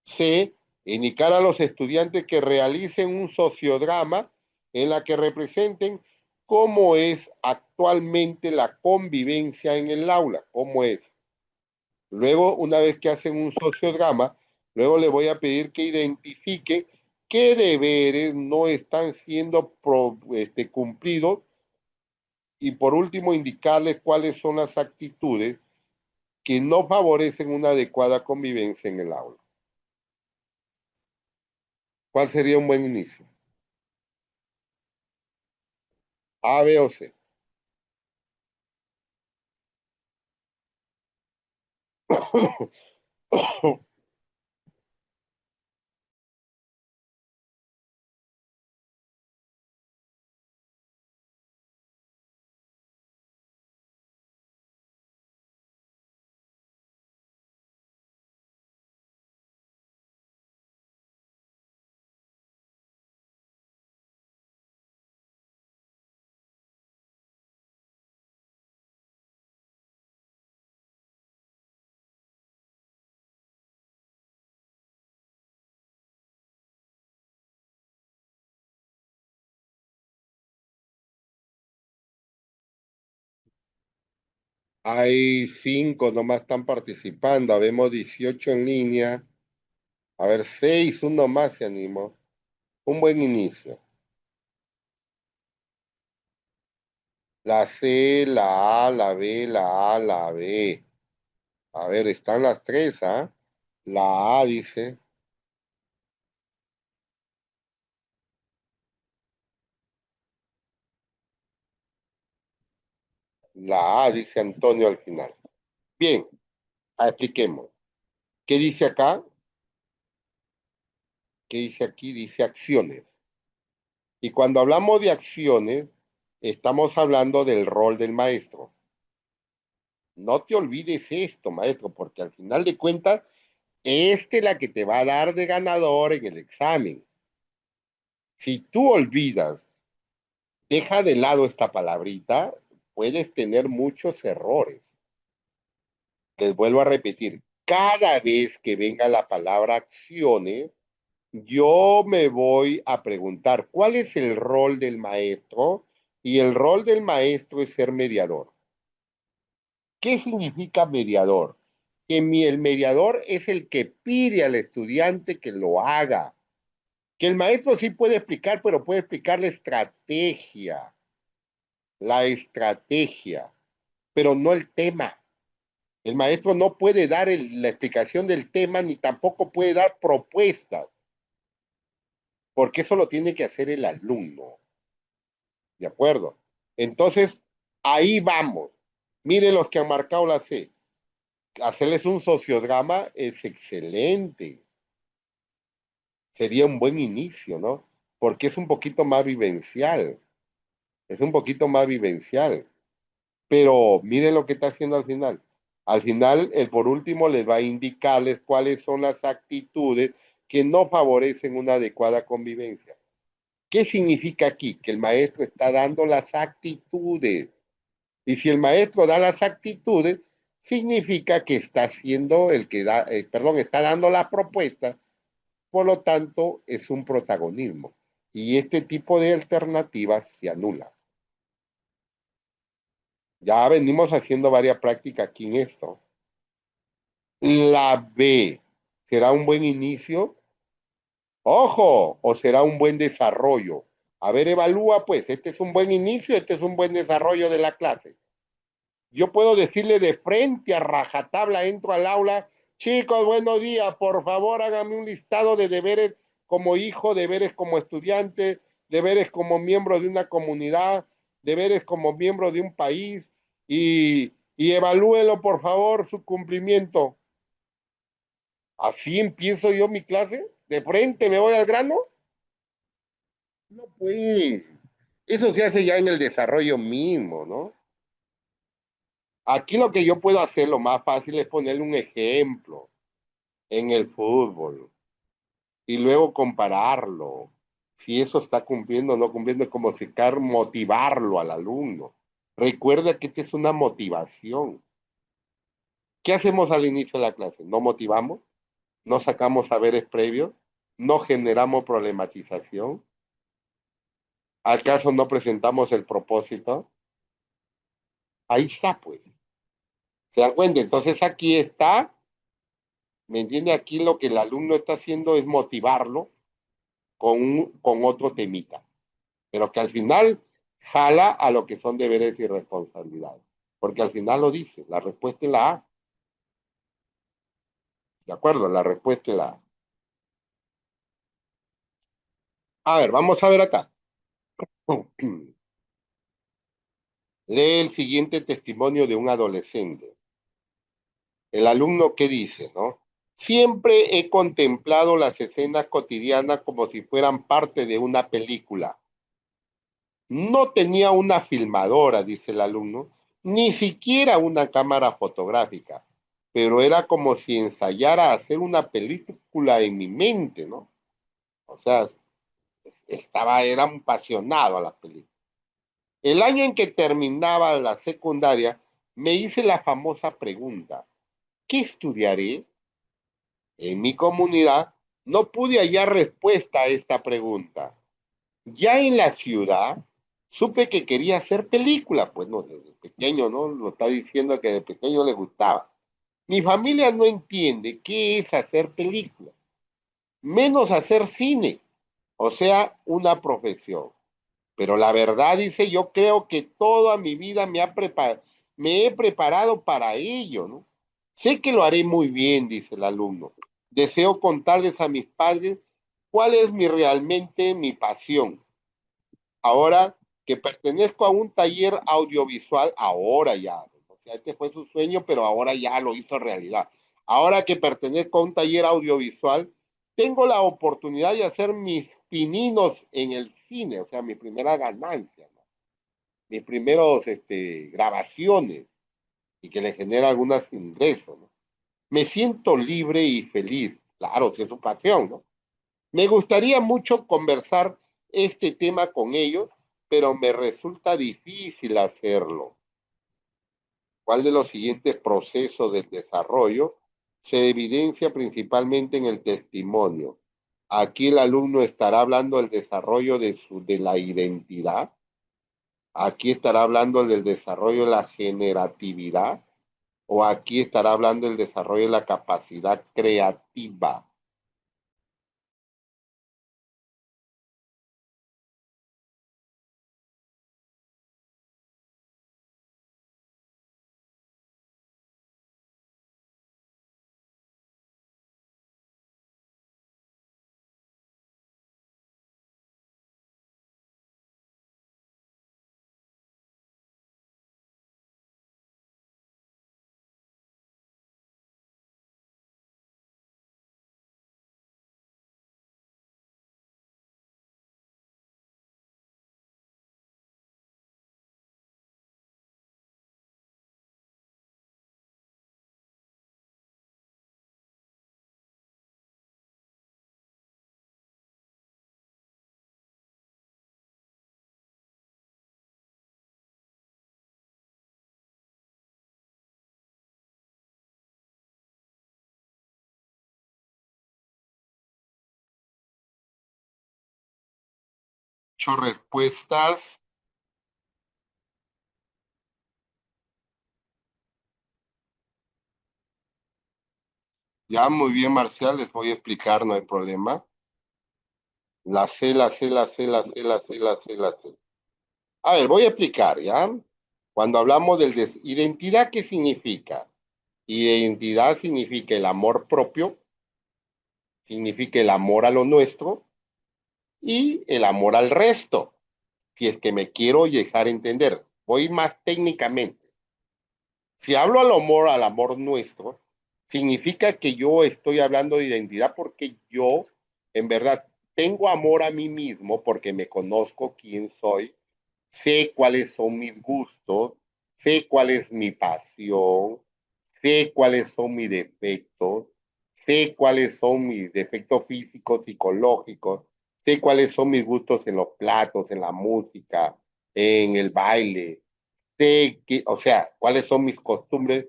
C. Indicar a los estudiantes que realicen un sociodrama en la que representen cómo es actualmente la convivencia en el aula, cómo es. Luego, una vez que hacen un sociodrama, Luego le voy a pedir que identifique qué deberes no están siendo cumplidos y por último indicarles cuáles son las actitudes que no favorecen una adecuada convivencia en el aula. ¿Cuál sería un buen inicio? A, B o C. Hay 5 nomás están participando, habemos 18 en línea. A ver, 6, uno más se animó. Un buen inicio. La C, la A, la B, la A, la B. A ver, están las tres, ¿ah? La A dice, la A dice Antonio al final. Bien, expliquemos. ¿Qué dice acá? ¿Qué dice aquí? Dice acciones. Y cuando hablamos de acciones, estamos hablando del rol del maestro. No te olvides esto, maestro, porque al final de cuentas, esta es la que te va a dar de ganador en el examen. Si tú olvidas, deja de lado esta palabrita, puedes tener muchos errores. Les vuelvo a repetir, cada vez que venga la palabra acciones, yo me voy a preguntar cuál es el rol del maestro y el rol del maestro es ser mediador. ¿Qué significa mediador? El mediador es el que pide al estudiante que lo haga. Que el maestro sí puede explicar, pero puede explicar la estrategia, pero no el tema. El maestro no puede dar la explicación del tema ni tampoco puede dar propuestas, porque eso lo tiene que hacer el alumno. ¿De acuerdo? Entonces, ahí vamos. Miren los que han marcado la C. Hacerles un sociodrama es excelente. Sería un buen inicio, ¿no? Porque es un poquito más vivencial. Es un poquito más vivencial. Pero miren lo que está haciendo al final. Al final, el por último les va a indicarles cuáles son las actitudes que no favorecen una adecuada convivencia. ¿Qué significa aquí? Que el maestro está dando las actitudes. Y si el maestro da las actitudes, significa que está haciendo el que da, perdón, está dando la propuesta, por lo tanto, es un protagonismo. Y este tipo de alternativas se anula. Ya venimos haciendo varias prácticas aquí en esto. La B, ¿será un buen inicio? Ojo, o será un buen desarrollo. A ver, evalúa pues, este es un buen inicio, este es un buen desarrollo de la clase. Yo puedo decirle de frente a rajatabla, entro al aula, chicos, buenos días, por favor háganme un listado de deberes como hijo, deberes como estudiante, deberes como miembro de una comunidad, deberes como miembro de un país y evalúenlo, por favor, su cumplimiento. ¿Así empiezo yo mi clase? ¿De frente me voy al grano? No, pues. Eso se hace ya en el desarrollo mismo, ¿no? Aquí lo que yo puedo hacer, lo más fácil es ponerle un ejemplo en el fútbol y luego compararlo. Si eso está cumpliendo o no cumpliendo, es como sacar, motivarlo al alumno. Recuerda que esta es una motivación. ¿Qué hacemos al inicio de la clase? ¿No motivamos? ¿No sacamos saberes previos? ¿No generamos problematización? ¿Acaso no presentamos el propósito? Ahí está, pues. ¿Se dan cuenta? Entonces aquí está ¿Me entiende? Aquí lo que el alumno está haciendo es motivarlo con otro temita, pero que al final jala a lo que son deberes y responsabilidades, porque al final lo dice, la respuesta es la A, ¿de acuerdo? La respuesta es la A. A ver, vamos a ver acá. Lee el siguiente testimonio de un adolescente. El alumno, ¿qué dice, no? Siempre he contemplado las escenas cotidianas como si fueran parte de una película. No tenía una filmadora, dice el alumno, ni siquiera una cámara fotográfica, pero era como si ensayara hacer una película en mi mente, ¿no? O sea, era un apasionado a la película. El año en que terminaba la secundaria, me hice la famosa pregunta, ¿qué estudiaré? En mi comunidad no pude hallar respuesta a esta pregunta. Ya en la ciudad supe que quería hacer película, pues no, desde pequeño, ¿no? Lo está diciendo que de pequeño le gustaba. Mi familia no entiende qué es hacer película, menos hacer cine, o sea, una profesión. Pero la verdad, dice, yo creo que toda mi vida me he preparado para ello, ¿no? Sé que lo haré muy bien, dice el alumno. Deseo contarles a mis padres cuál es realmente mi pasión. Ahora que pertenezco a un taller audiovisual, ahora ya, o sea, este fue su sueño, pero ahora ya lo hizo realidad. Ahora que pertenezco a un taller audiovisual, tengo la oportunidad de hacer mis pininos en el cine, o sea, mi primera ganancia, ¿no? Mis primeros grabaciones y que le genera algunos ingresos, ¿no? Me siento libre y feliz, claro, si es su pasión, ¿no? Me gustaría mucho conversar este tema con ellos, pero me resulta difícil hacerlo. ¿Cuál de los siguientes procesos del desarrollo se evidencia principalmente en el testimonio? Aquí el alumno estará hablando del desarrollo de la identidad. Aquí estará hablando del desarrollo de la generatividad. O aquí estará hablando del desarrollo de la capacidad creativa. Ocho respuestas. Ya, muy bien, Marcial, les voy a explicar, no hay problema. La C, la C, la C, la C, la C, la C, la C. A ver, voy a explicar, ¿ya? Cuando hablamos del identidad, ¿qué significa? Identidad significa el amor propio, significa el amor a lo nuestro y el amor al resto, si es que me quiero dejar entender. Voy más técnicamente. Si hablo al amor nuestro, significa que yo estoy hablando de identidad porque yo, en verdad, tengo amor a mí mismo porque me conozco quién soy, sé cuáles son mis gustos, sé cuál es mi pasión, sé cuáles son mis defectos, sé cuáles son mis defectos físicos, psicológicos, sé cuáles son mis gustos en los platos, en la música, en el baile, sé que, o sea, cuáles son mis costumbres,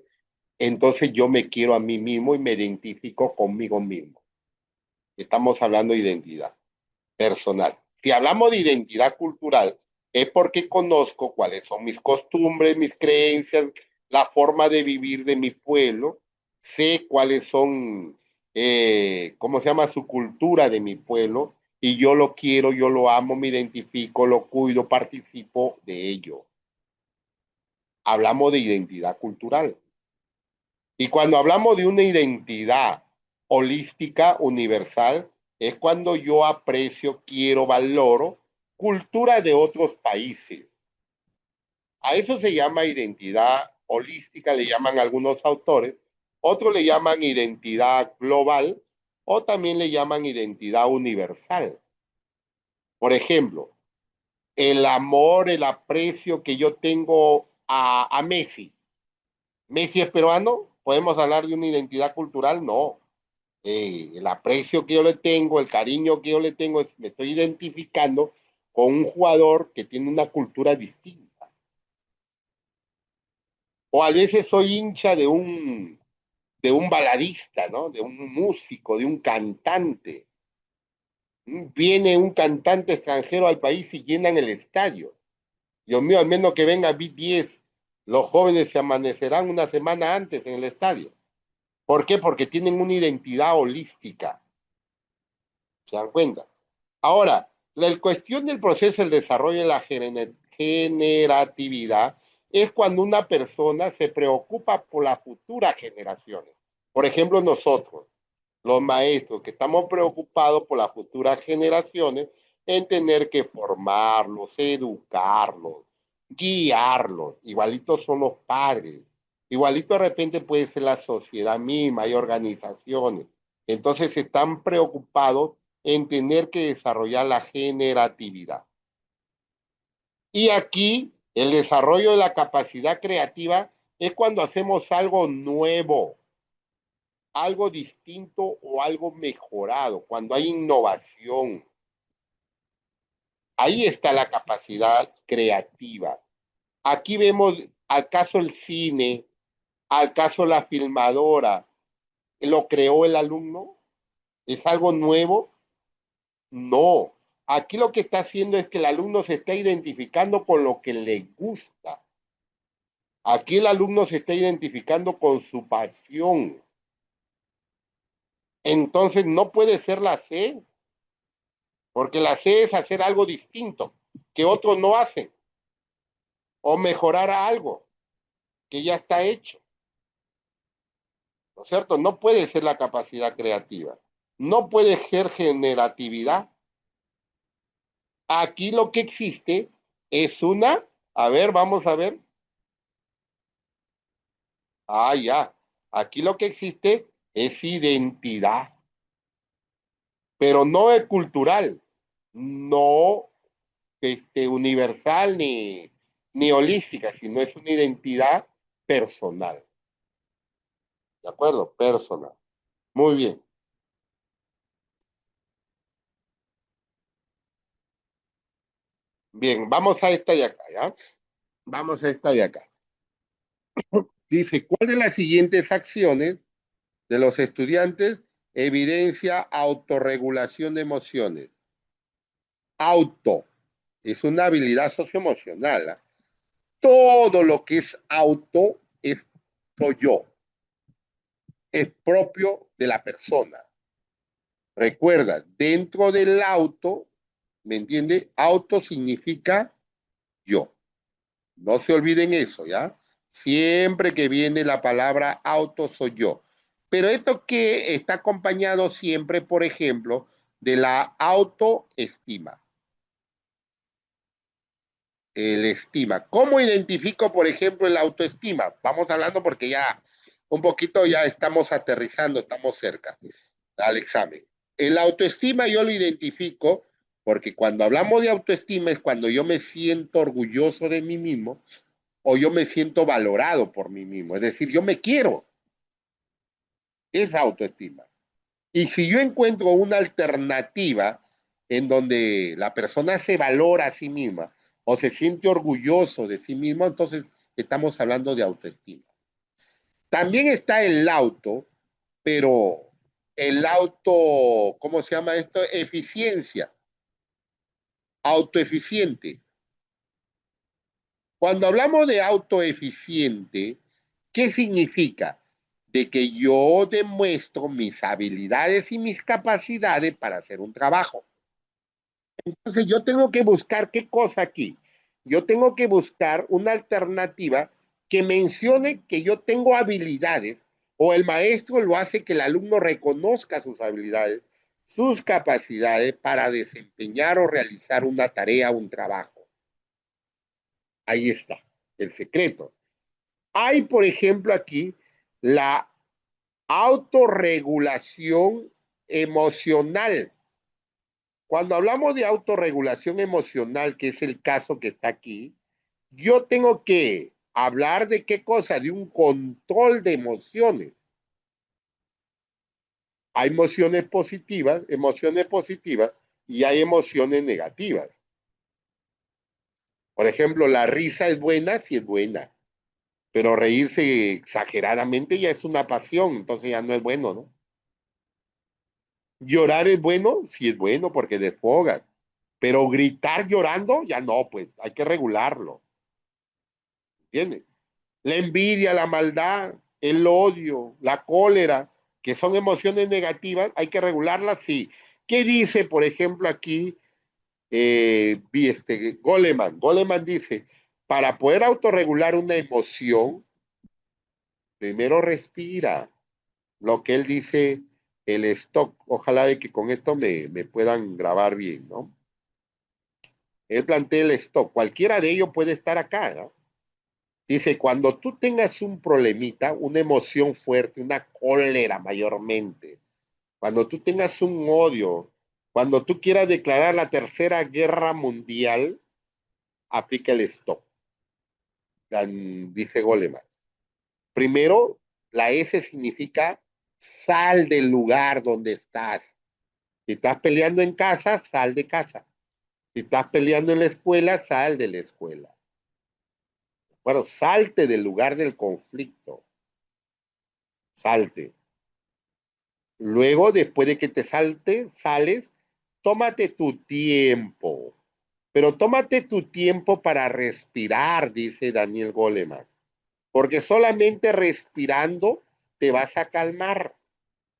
entonces yo me quiero a mí mismo y me identifico conmigo mismo. Estamos hablando de identidad personal. Si hablamos de identidad cultural, es porque conozco cuáles son mis costumbres, mis creencias, la forma de vivir de mi pueblo, sé cuáles son ¿cómo se llama? Su cultura de mi pueblo, y yo lo quiero, yo lo amo, me identifico, lo cuido, participo de ello. Hablamos de identidad cultural. Y cuando hablamos de una identidad holística, universal, es cuando yo aprecio, quiero, valoro cultura de otros países. A eso se llama identidad holística, le llaman algunos autores, otros le llaman identidad global o también le llaman identidad universal. Por ejemplo, el amor, el aprecio que yo tengo a Messi. ¿Messi es peruano? ¿Podemos hablar de una identidad cultural? No. El aprecio que yo le tengo, el cariño que yo le tengo, me estoy identificando con un jugador que tiene una cultura distinta. O a veces soy hincha de un baladista, ¿no? De un músico, de un cantante. Viene un cantante extranjero al país y llenan el estadio. Dios mío, al menos que venga BTS, los jóvenes se amanecerán una semana antes en el estadio. ¿Por qué? Porque tienen una identidad holística. ¿Se dan cuenta? Ahora, la cuestión del proceso del desarrollo de la generatividad es cuando una persona se preocupa por las futuras generaciones. Por ejemplo, nosotros, los maestros, que estamos preocupados por las futuras generaciones en tener que formarlos, educarlos, guiarlos. Igualitos son los padres. Igualito de repente puede ser la sociedad misma, hay organizaciones. Entonces están preocupados en tener que desarrollar la generatividad. Y aquí el desarrollo de la capacidad creativa es cuando hacemos algo nuevo, algo distinto o algo mejorado, cuando hay innovación. Ahí está la capacidad creativa. Aquí vemos al caso el cine, al caso la filmadora. ¿Lo creó el alumno? ¿Es algo nuevo? No. Aquí lo que está haciendo es que el alumno se está identificando con lo que le gusta. Aquí el alumno se está identificando con su pasión. Entonces no puede ser la C, porque la C es hacer algo distinto que otros no hacen o mejorar algo que ya está hecho. ¿No es cierto? No puede ser la capacidad creativa. No puede ser generatividad. Aquí lo que existe es una, a ver, vamos a ver. Ah, ya. Aquí lo que existe es identidad, pero no es cultural, no universal ni holística, sino es una identidad personal. ¿De acuerdo? Personal. Muy bien. Bien, vamos a esta de acá, ¿ya? Vamos a esta de acá. Dice, ¿cuál de las siguientes acciones de los estudiantes evidencia autorregulación de emociones? Auto es una habilidad socioemocional. ¿Ah? Todo lo que es auto es soy yo, es propio de la persona. Recuerda, dentro del auto, ¿me entiende? Auto significa yo. No se olviden eso, ¿ya? Siempre que viene la palabra auto soy yo. Pero esto que está acompañado siempre, por ejemplo, de la autoestima. El estima. ¿Cómo identifico, por ejemplo, el autoestima? Vamos hablando porque ya un poquito ya estamos aterrizando, estamos cerca al examen. El autoestima yo lo identifico porque cuando hablamos de autoestima es cuando yo me siento orgulloso de mí mismo o yo me siento valorado por mí mismo. Es decir, yo me quiero. Es autoestima. Y si yo encuentro una alternativa en donde la persona se valora a sí misma o se siente orgulloso de sí mismo, entonces estamos hablando de autoestima. También está el auto, pero el auto, ¿cómo se llama esto? Eficiencia, autoeficiente. Cuando hablamos de autoeficiente, ¿qué significa? de que yo demuestro mis habilidades y mis capacidades para hacer un trabajo. Entonces yo tengo que buscar qué cosa aquí. Yo tengo que buscar una alternativa que mencione que yo tengo habilidades o el maestro lo hace que el alumno reconozca sus habilidades, sus capacidades para desempeñar o realizar una tarea, un trabajo. Ahí está el secreto. Hay, por ejemplo, aquí la autorregulación emocional. Cuando hablamos de autorregulación emocional, que es el caso que está aquí, yo tengo que hablar de qué cosa, de un control de emociones. Hay emociones positivas y hay emociones negativas. Por ejemplo, la risa es buena si es buena, pero reírse exageradamente ya es una pasión, entonces ya no es bueno, ¿no? Llorar es bueno si es bueno porque desfogas, pero gritar llorando ya no, pues hay que regularlo, ¿entiendes? La envidia, la maldad, el odio, la cólera, que son emociones negativas, hay que regularlas, sí. ¿Qué dice, por ejemplo, aquí Goleman? Goleman dice, para poder autorregular una emoción, primero respira. Lo que él dice, el stock, ojalá de que con esto me puedan grabar bien, ¿no? Él plantea el stock, cualquiera de ellos puede estar acá, ¿no? Dice, cuando tú tengas un problemita, una emoción fuerte, una cólera mayormente, cuando tú tengas un odio, cuando tú quieras declarar la tercera guerra mundial, aplica el stop, dice Goleman. Primero, la S significa sal del lugar donde estás. Si estás peleando en casa, sal de casa. Si estás peleando en la escuela, sal de la escuela. Bueno, salte del lugar del conflicto. Salte. Luego, después de que te sales, tómate tu tiempo. Pero tómate tu tiempo para respirar, dice Daniel Goleman. Porque solamente respirando te vas a calmar.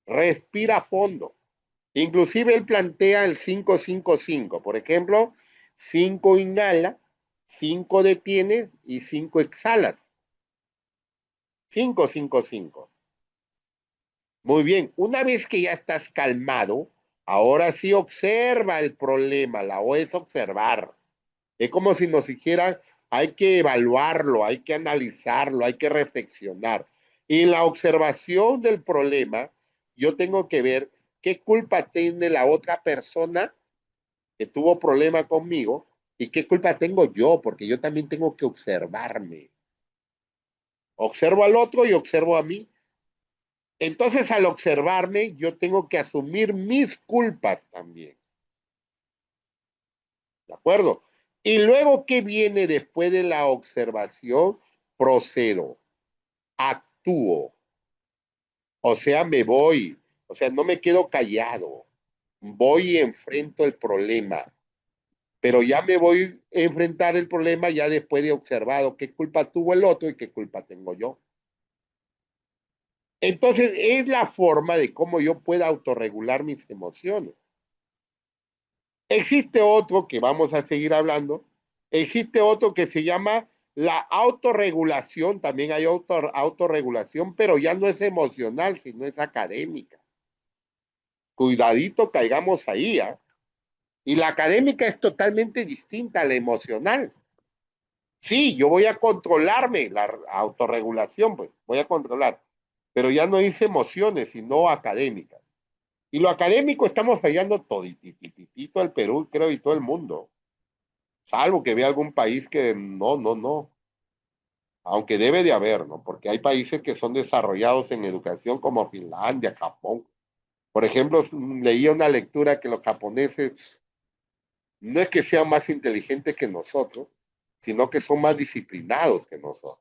Respira a fondo. Inclusive él plantea el 5-5-5. Por ejemplo, 5 inhala, 5 detienes y 5 exhalas. 5-5-5. Muy bien, una vez que ya estás calmado, ahora sí observa el problema, la O es observar. Es como si nos dijeran, hay que evaluarlo, hay que analizarlo, hay que reflexionar. Y en la observación del problema, yo tengo que ver qué culpa tiene la otra persona que tuvo problema conmigo y qué culpa tengo yo, porque yo también tengo que observarme. Observo al otro y observo a mí. Entonces, al observarme, yo tengo que asumir mis culpas también. ¿De acuerdo? Y luego, ¿qué viene después de la observación? Procedo, actúo. O sea, me voy. O sea, no me quedo callado. Voy y enfrento el problema. Pero ya me voy a enfrentar el problema ya después de observado qué culpa tuvo el otro y qué culpa tengo yo. Entonces, es la forma de cómo yo pueda autorregular mis emociones. Existe otro que vamos a seguir hablando, existe otro que se llama la autorregulación, también hay autorregulación, pero ya no es emocional, sino es académica. Cuidadito, caigamos ahí, ¿eh? Y la académica es totalmente distinta a la emocional. Sí, yo voy a controlarme, la autorregulación, pues, voy a controlar, pero ya no hice emociones, sino académicas. Y lo académico estamos fallando toditititito el Perú, creo, y todo el mundo. Salvo que vea algún país que no, no, no. Aunque debe de haber, ¿no? Porque hay países que son desarrollados en educación como Finlandia, Japón. Por ejemplo, leía una lectura que los japoneses no es que sean más inteligentes que nosotros, sino que son más disciplinados que nosotros.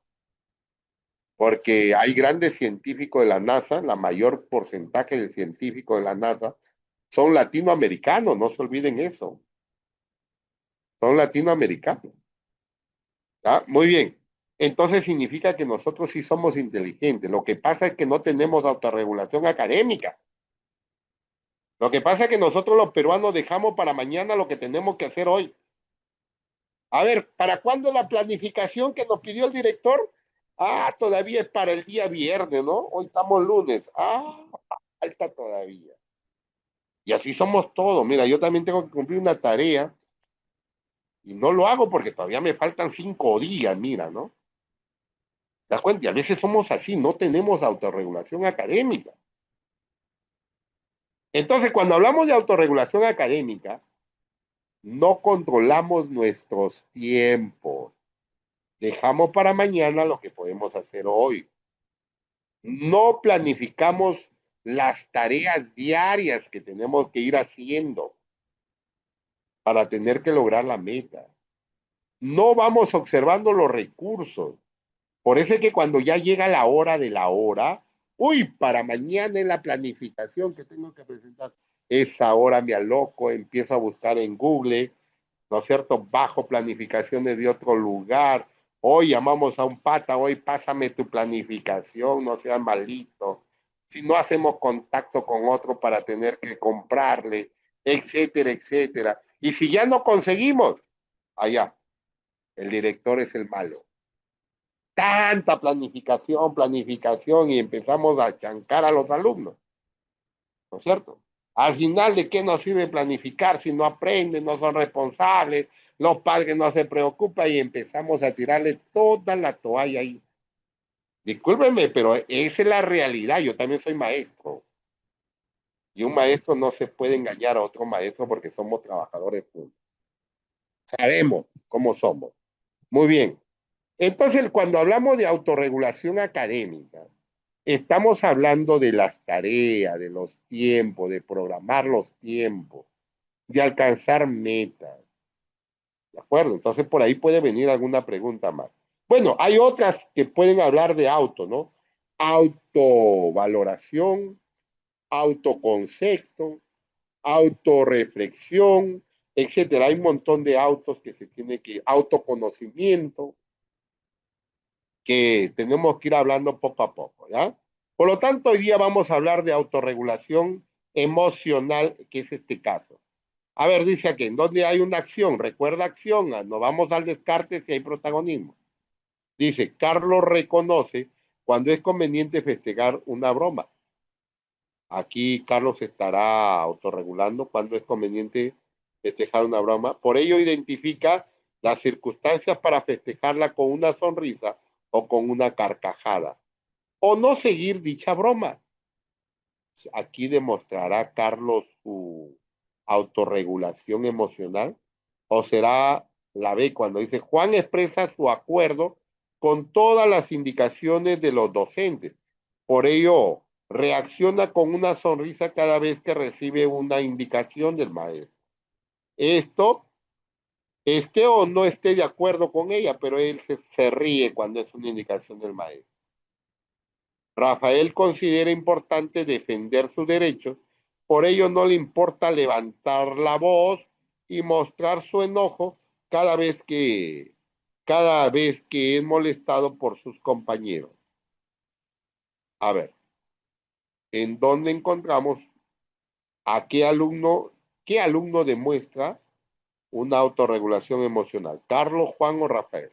Porque hay grandes científicos de la NASA, la mayor porcentaje de científicos de la NASA son latinoamericanos, no se olviden eso. Son latinoamericanos. ¿Ah? Muy bien. entonces significa que nosotros sí somos inteligentes. Lo que pasa es que no tenemos autorregulación académica. Lo que pasa es que nosotros los peruanos dejamos para mañana lo que tenemos que hacer hoy. A ver, ¿para cuándo la planificación que nos pidió el director? Ah, todavía es para el día viernes, ¿no? Hoy estamos lunes. Ah, falta todavía. Y así somos todos. Mira, yo también tengo que cumplir una tarea y no lo hago porque todavía me faltan 5 días, mira, ¿no? ¿Te das cuenta? Y a veces somos así, no tenemos autorregulación académica. Entonces, cuando hablamos de autorregulación académica, no controlamos nuestros tiempos. Dejamos para mañana lo que podemos hacer hoy. No planificamos las tareas diarias que tenemos que ir haciendo para tener que lograr la meta. No vamos observando los recursos. Por eso es que cuando ya llega la hora de la hora, uy, para mañana en la planificación que tengo que presentar, esa hora me aloco, empiezo a buscar en Google, ¿no es cierto? Bajo planificaciones de otro lugar. Hoy llamamos a un pata, hoy pásame tu planificación, no seas malito. Si no hacemos contacto con otro para tener que comprarle, etcétera, etcétera. Y si ya no conseguimos, allá, el director es el malo. Tanta planificación, planificación, y empezamos a chancar a los alumnos, ¿no es cierto? Al final, ¿de qué nos sirve planificar si no aprenden, no son responsables, los padres no se preocupan y empezamos a tirarle toda la toalla ahí? Discúlpenme, pero esa es la realidad. Yo también soy maestro. Y un maestro no se puede engañar a otro maestro porque somos trabajadores juntos. Sabemos cómo somos. Muy bien. Entonces, cuando hablamos de autorregulación académica, estamos hablando de las tareas, de los tiempos, de programar los tiempos, de alcanzar metas. ¿De acuerdo? Entonces por ahí puede venir alguna pregunta más. Bueno, hay otras que pueden hablar de auto, ¿no? Autovaloración, autoconcepto, autorreflexión, etcétera. Hay un montón de autos que se tiene que, autoconocimiento, que tenemos que ir hablando poco a poco, ¿ya? Por lo tanto, hoy día vamos a hablar de autorregulación emocional, que es este caso. A ver, dice aquí, en donde hay una acción, recuerda acción, no vamos al descarte si hay protagonismo. Dice, Carlos reconoce cuando es conveniente festejar una broma. Aquí Carlos estará autorregulando cuando es conveniente festejar una broma. Por ello identifica las circunstancias para festejarla con una sonrisa o con una carcajada. O no seguir dicha broma. Aquí demostrará Carlos su autorregulación emocional. O será la B cuando dice Juan expresa su acuerdo con todas las indicaciones de los docentes. Por ello, reacciona con una sonrisa cada vez que recibe una indicación del maestro. Esto, esté o no esté de acuerdo con ella, pero él se ríe cuando es una indicación del maestro. Rafael considera importante defender sus derechos, por ello no le importa levantar la voz y mostrar su enojo cada vez que, cada vez que es molestado por sus compañeros. A ver, ¿en dónde encontramos a qué alumno demuestra una autorregulación emocional? ¿Carlos, Juan o Rafael?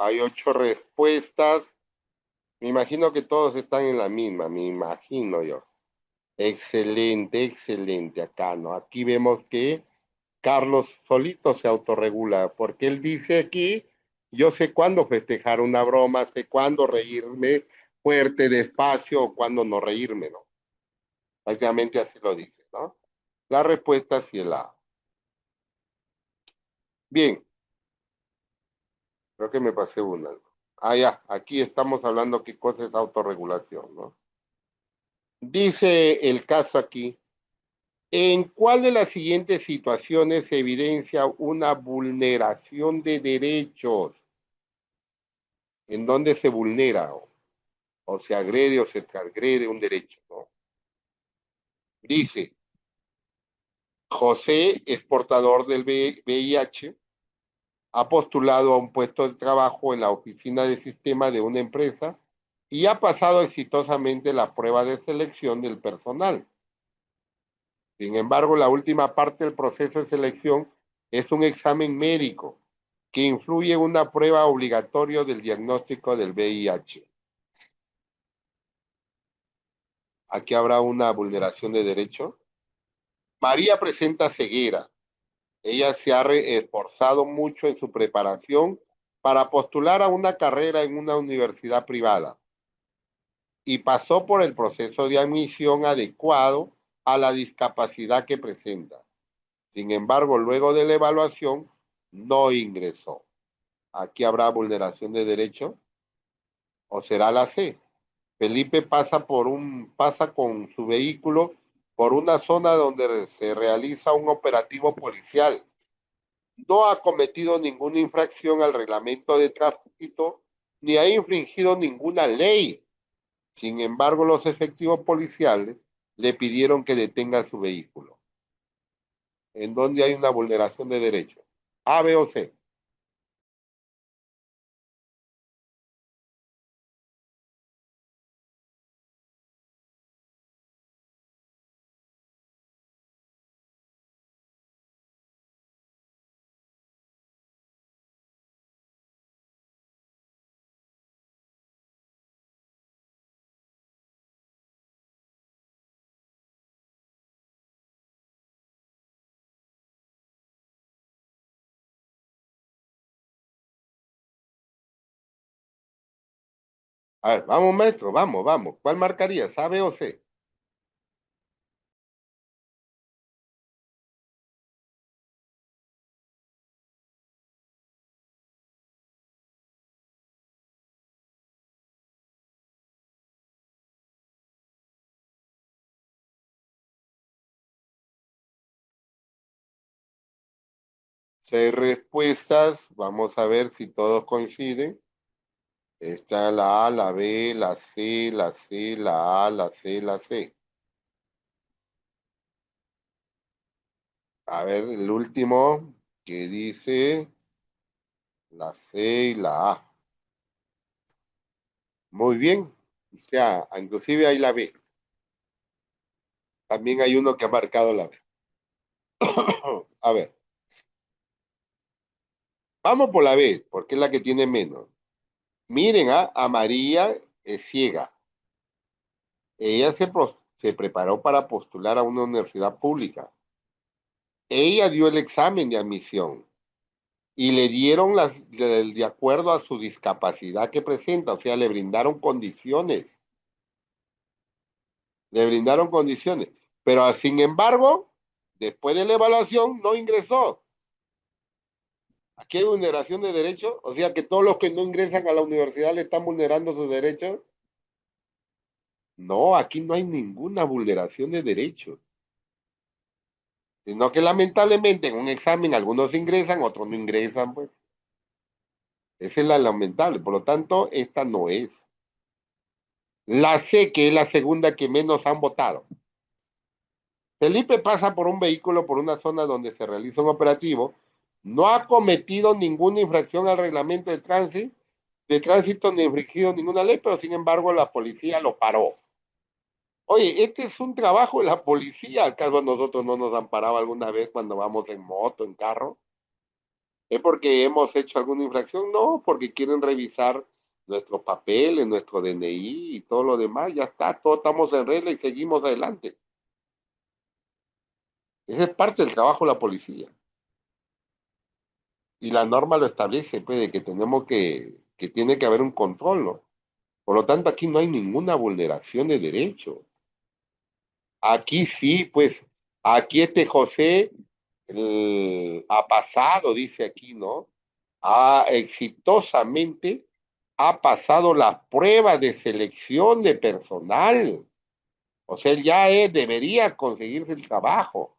Hay 8 respuestas. Me imagino que todos están en la misma, me imagino yo. Excelente, excelente. Acá, ¿no? Aquí vemos que Carlos solito se autorregula, porque él dice aquí, yo sé cuándo festejar una broma, sé cuándo reírme fuerte, despacio, o cuándo no reírme, ¿no? Prácticamente así lo dice, ¿no? La respuesta sí es la A. Bien, creo que me pasé una. Ah, ya, aquí estamos hablando qué cosa es autorregulación, ¿no? Dice el caso aquí, ¿en cuál de las siguientes situaciones se evidencia una vulneración de derechos? ¿En dónde se vulnera o se agrede o se transgrede un derecho, ¿no? Dice, José es portador del VIH, ha postulado a un puesto de trabajo en la oficina de sistema de una empresa y ha pasado exitosamente la prueba de selección del personal. Sin embargo, la última parte del proceso de selección es un examen médico que influye en una prueba obligatoria del diagnóstico del VIH. Aquí habrá una vulneración de derecho. María presenta ceguera. Ella se ha esforzado mucho en su preparación para postular a una carrera en una universidad privada y pasó por el proceso de admisión adecuado a la discapacidad que presenta. Sin embargo, luego de la evaluación, no ingresó. Aquí habrá vulneración de derecho o será la C. Felipe pasa con su vehículo por una zona donde se realiza un operativo policial. No ha cometido ninguna infracción al reglamento de tránsito ni ha infringido ninguna ley. Sin embargo, los efectivos policiales le pidieron que detenga su vehículo. ¿En donde hay una vulneración de derechos? A, B o C. A ver, vamos, maestro, vamos, vamos. ¿Cuál marcarías? ¿A, B o C? Seis respuestas. Vamos a ver si todos coinciden. Está la A, la B, la C, la C, la A, la C, la C. A ver, el último que dice la C y la A. Muy bien. O sea, inclusive hay la B. También hay uno que ha marcado la B. A ver, vamos por la B, porque es la que tiene menos. Miren, a María es ciega. Ella se preparó para postular a una universidad pública. Ella dio el examen de admisión y le dieron de acuerdo a su discapacidad que presenta, o sea, le brindaron condiciones, le brindaron condiciones. Pero sin embargo, después de la evaluación, no ingresó. Aquí hay vulneración de derechos, o sea que todos los que no ingresan a la universidad le están vulnerando sus derechos. No, aquí no hay ninguna vulneración de derechos, sino que lamentablemente en un examen algunos ingresan, otros no ingresan, pues. Esa es la lamentable, por lo tanto, esta no es. La C, que es la segunda que menos han votado. Felipe pasa por un vehículo por una zona donde se realiza un operativo, no ha cometido ninguna infracción al reglamento de tránsito ni infringido ninguna ley, pero sin embargo la policía lo paró. Oye, este es un trabajo de la policía. ¿Acaso nosotros no nos han parado alguna vez cuando vamos en moto, en carro? ¿Es porque hemos hecho alguna infracción? No, porque quieren revisar nuestros papeles, nuestro DNI y todo lo demás. Ya está, todos estamos en regla y seguimos adelante. Ese es parte del trabajo de la policía. Y la norma lo establece, pues, de que tenemos que tiene que haber un control, ¿no? Por lo tanto, aquí no hay ninguna vulneración de derecho. Aquí sí, pues, aquí este José ha pasado, dice aquí, ¿no? Ha exitosamente ha pasado las pruebas de selección de personal. O sea, él ya debería conseguirse el trabajo.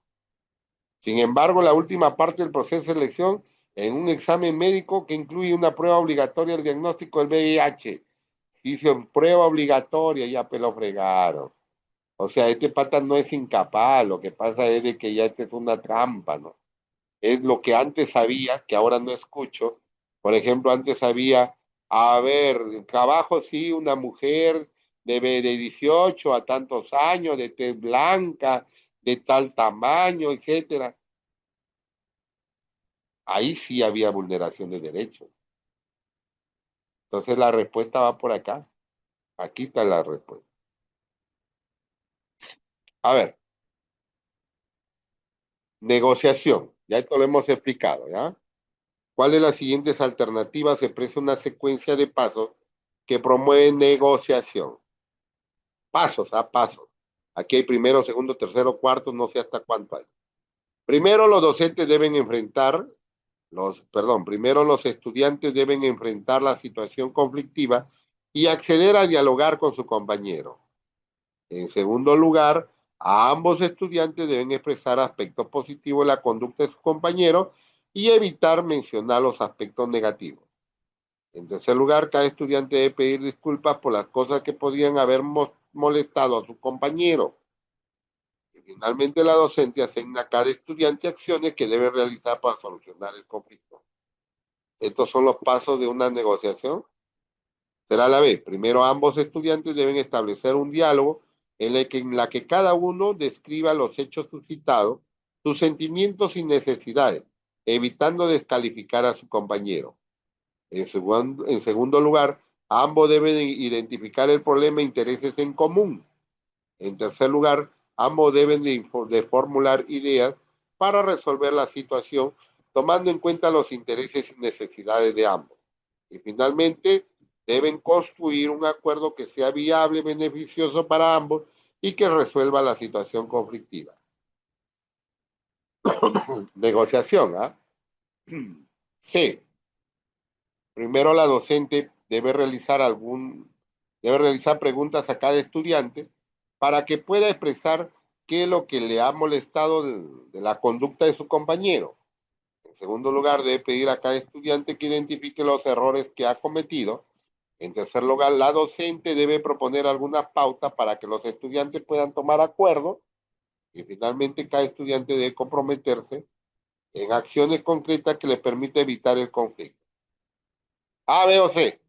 Sin embargo, la última parte del proceso de selección en un examen médico que incluye una prueba obligatoria del diagnóstico del VIH. Dice prueba obligatoria, ya lo fregaron. O sea, este pata no es incapaz, lo que pasa es de que ya esta es una trampa, ¿no? Es lo que antes sabía, que ahora no escucho. Por ejemplo, antes sabía, a ver, trabajo sí, una mujer de 18 a tantos años, de tez blanca, de tal tamaño, etcétera. Ahí sí había vulneración de derechos. Entonces la respuesta va por acá. Aquí está la respuesta. A ver, negociación. Ya esto lo hemos explicado, ¿ya? ¿Cuál de las siguientes alternativas expresa una secuencia de pasos que promueve negociación? Pasos a pasos. Aquí hay primero, segundo, tercero, cuarto, no sé hasta cuánto hay. Primero los docentes deben enfrentar, primero los estudiantes deben enfrentar la situación conflictiva y acceder a dialogar con su compañero. En segundo lugar, a ambos estudiantes deben expresar aspectos positivos de la conducta de su compañero y evitar mencionar los aspectos negativos. En tercer lugar, cada estudiante debe pedir disculpas por las cosas que podían haber molestado a su compañero. Y finalmente, la docente asigna a cada estudiante acciones que debe realizar para solucionar el conflicto. Estos son los pasos de una negociación. Será la vez. Primero, ambos estudiantes deben establecer un diálogo en la que cada uno describa los hechos suscitados, sus sentimientos y necesidades, evitando descalificar a su compañero. En segundo lugar, ambos deben identificar el problema e intereses en común. En tercer lugar, ambos deben de formular ideas para resolver la situación, tomando en cuenta los intereses y necesidades de ambos. Y finalmente, deben construir un acuerdo que sea viable, beneficioso para ambos y que resuelva la situación conflictiva. Negociación, ¿ah? C. Primero la docente debe realizar preguntas a cada estudiante para que pueda expresar qué es lo que le ha molestado de la conducta de su compañero. En segundo lugar, debe pedir a cada estudiante que identifique los errores que ha cometido. En tercer lugar, la docente debe proponer algunas pautas para que los estudiantes puedan tomar acuerdo. Y finalmente, cada estudiante debe comprometerse en acciones concretas que le permita evitar el conflicto. A, B o C.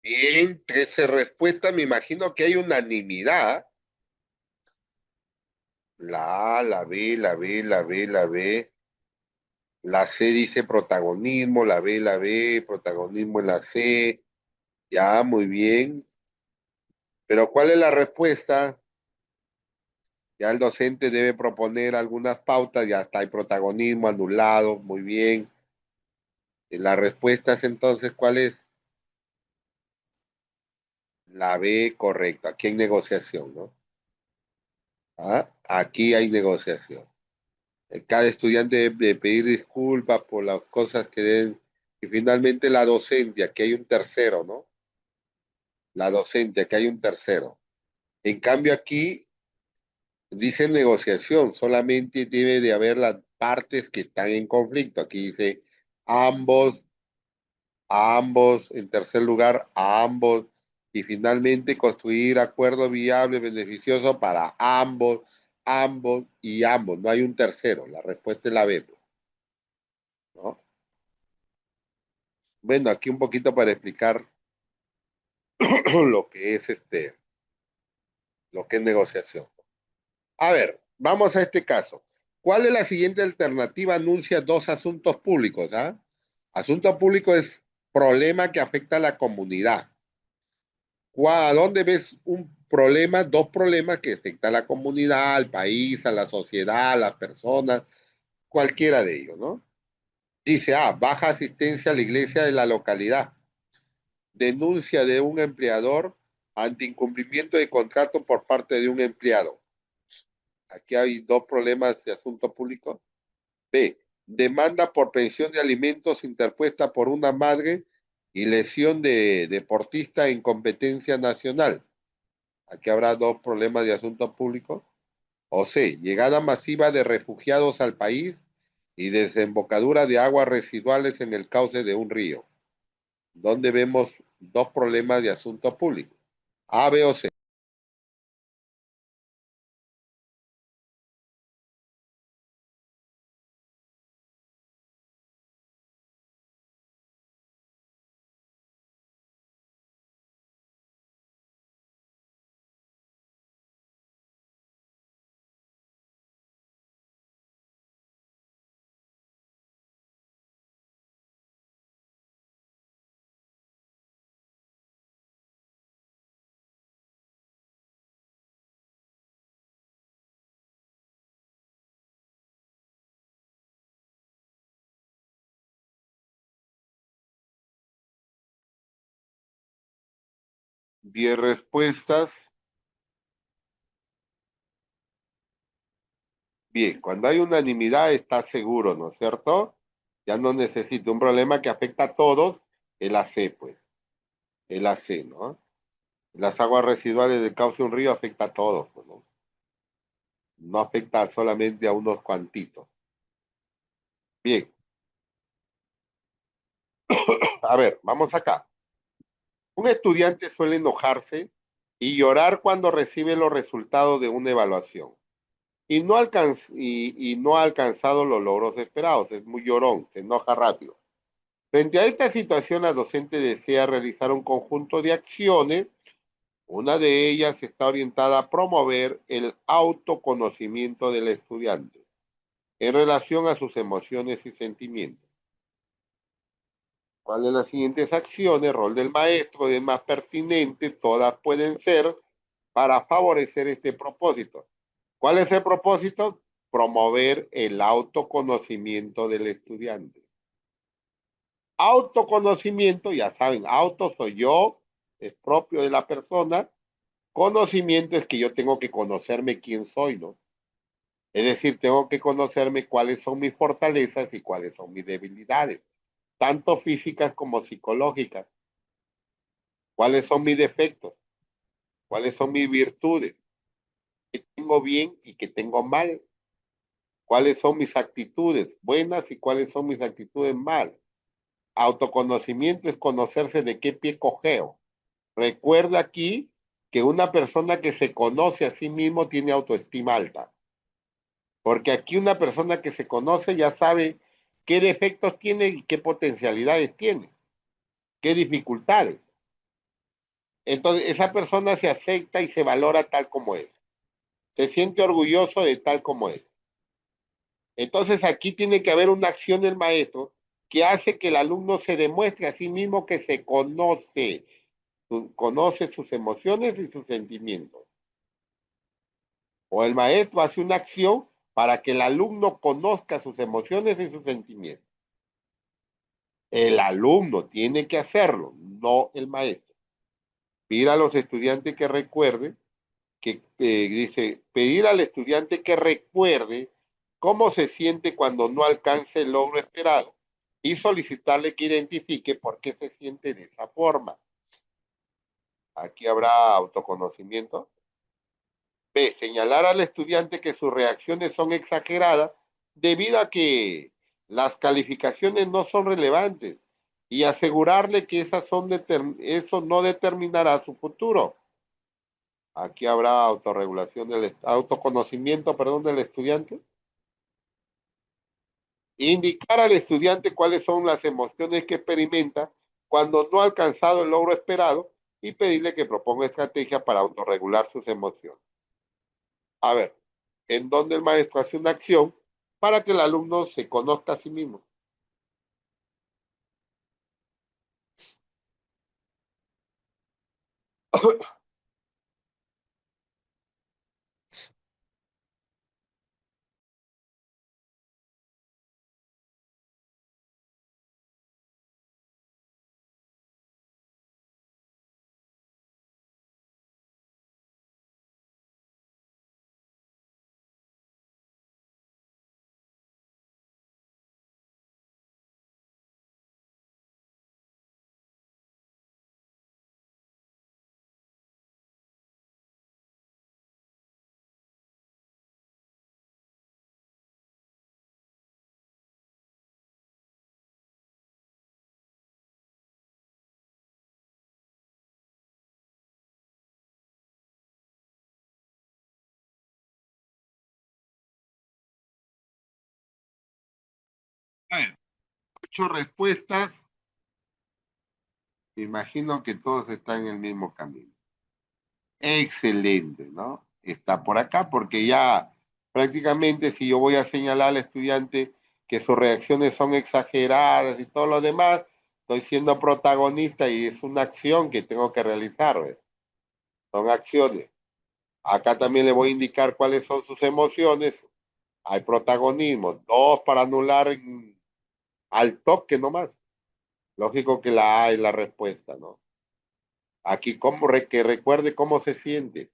Bien, 13 respuestas, me imagino que hay unanimidad. La A, la B, la B, la B, la B. La C dice protagonismo, la B, protagonismo en la C. Ya, muy bien. Pero ¿cuál es la respuesta? Ya el docente debe proponer algunas pautas, ya está, hay protagonismo anulado, muy bien. Y la respuesta es entonces, ¿cuál es? La B, correcto. Aquí hay negociación, ¿no? ¿Ah? Aquí hay negociación. Cada estudiante debe pedir disculpas por las cosas que den. Y finalmente la docente, aquí hay un tercero, ¿no? La docente, aquí hay un tercero. En cambio aquí dice negociación, solamente debe de haber las partes que están en conflicto. Aquí dice ambos, a ambos, en tercer lugar, a ambos, y finalmente construir acuerdo viable, beneficioso para ambos, ambos y ambos. No hay un tercero, la respuesta es la B, pues, ¿no? Bueno, aquí un poquito para explicar lo que es lo que es negociación. A ver, vamos a este caso. ¿Cuál es la siguiente alternativa? Anuncia dos asuntos públicos, ¿ah? Asunto público es problema que afecta a la comunidad. ¿A dónde ves un problema, dos problemas que afectan a la comunidad, al país, a la sociedad, a las personas, cualquiera de ellos, ¿no? Dice, baja asistencia a la iglesia de la localidad. Denuncia de un empleador ante incumplimiento de contrato por parte de un empleado. Aquí hay dos problemas de asunto público. B. Demanda por pensión de alimentos interpuesta por una madre y lesión de deportista en competencia nacional. Aquí habrá dos problemas de asunto público. O C. Llegada masiva de refugiados al país y desembocadura de aguas residuales en el cauce de un río. Donde vemos dos problemas de asunto público. A, B o C. Diez respuestas. Bien, cuando hay unanimidad está seguro, ¿no es cierto? Ya no necesito un problema que afecta a todos, el AC, pues, el AC, ¿no? Las aguas residuales del cauce de un río afecta a todos, pues, ¿no? No afecta solamente a unos cuantitos. Bien, a ver, vamos acá. Un estudiante suele enojarse y llorar cuando recibe los resultados de una evaluación y no ha alcanzado los logros esperados. Es muy llorón, se enoja rápido. Frente a esta situación, la docente desea realizar un conjunto de acciones. Una de ellas está orientada a promover el autoconocimiento del estudiante en relación a sus emociones y sentimientos. ¿Cuáles son las siguientes acciones? Rol del maestro es más pertinente, todas pueden ser para favorecer este propósito. ¿Cuál es el propósito? Promover el autoconocimiento del estudiante. Autoconocimiento, ya saben, auto soy yo, es propio de la persona. Conocimiento es que yo tengo que conocerme quién soy, ¿no? Es decir, tengo que conocerme cuáles son mis fortalezas y cuáles son mis debilidades, tanto físicas como psicológicas. Cuáles son mis defectos, cuáles son mis virtudes, qué tengo bien y qué tengo mal, cuáles son mis actitudes buenas y cuáles son mis actitudes mal. Autoconocimiento es conocerse de qué pie cojeo. Recuerda aquí que una persona que se conoce a sí mismo tiene autoestima alta, porque aquí una persona que se conoce ya sabe qué defectos tiene y qué potencialidades tiene, qué dificultades. Entonces, esa persona se acepta y se valora tal como es. Se siente orgulloso de tal como es. Entonces, aquí tiene que haber una acción del maestro que hace que el alumno se demuestre a sí mismo que se conoce, conoce sus emociones y sus sentimientos. O el maestro hace una acción para que el alumno conozca sus emociones y sus sentimientos. El alumno tiene que hacerlo, no el maestro. Pide a los estudiantes que recuerde, dice, pedir al estudiante que recuerde cómo se siente cuando no alcance el logro esperado y solicitarle que identifique por qué se siente de esa forma. Aquí habrá autoconocimiento. B. Señalar al estudiante que sus reacciones son exageradas debido a que las calificaciones no son relevantes y asegurarle que eso no determinará su futuro. Aquí habrá autoconocimiento, perdón, del estudiante. Indicar al estudiante cuáles son las emociones que experimenta cuando no ha alcanzado el logro esperado y pedirle que proponga estrategias para autorregular sus emociones. A ver, en donde el maestro hace una acción para que el alumno se conozca a sí mismo. A ver, 8 respuestas. Me imagino que todos están en el mismo camino. Excelente, ¿no? Está por acá porque ya prácticamente si yo voy a señalar al estudiante que sus reacciones son exageradas y todo lo demás, estoy siendo protagonista y es una acción que tengo que realizar, ¿ves? Son acciones. Acá también le voy a indicar cuáles son sus emociones. Hay protagonismo, dos para anular al toque nomás. Lógico que la A es la respuesta, ¿no? Aquí que recuerde cómo se siente.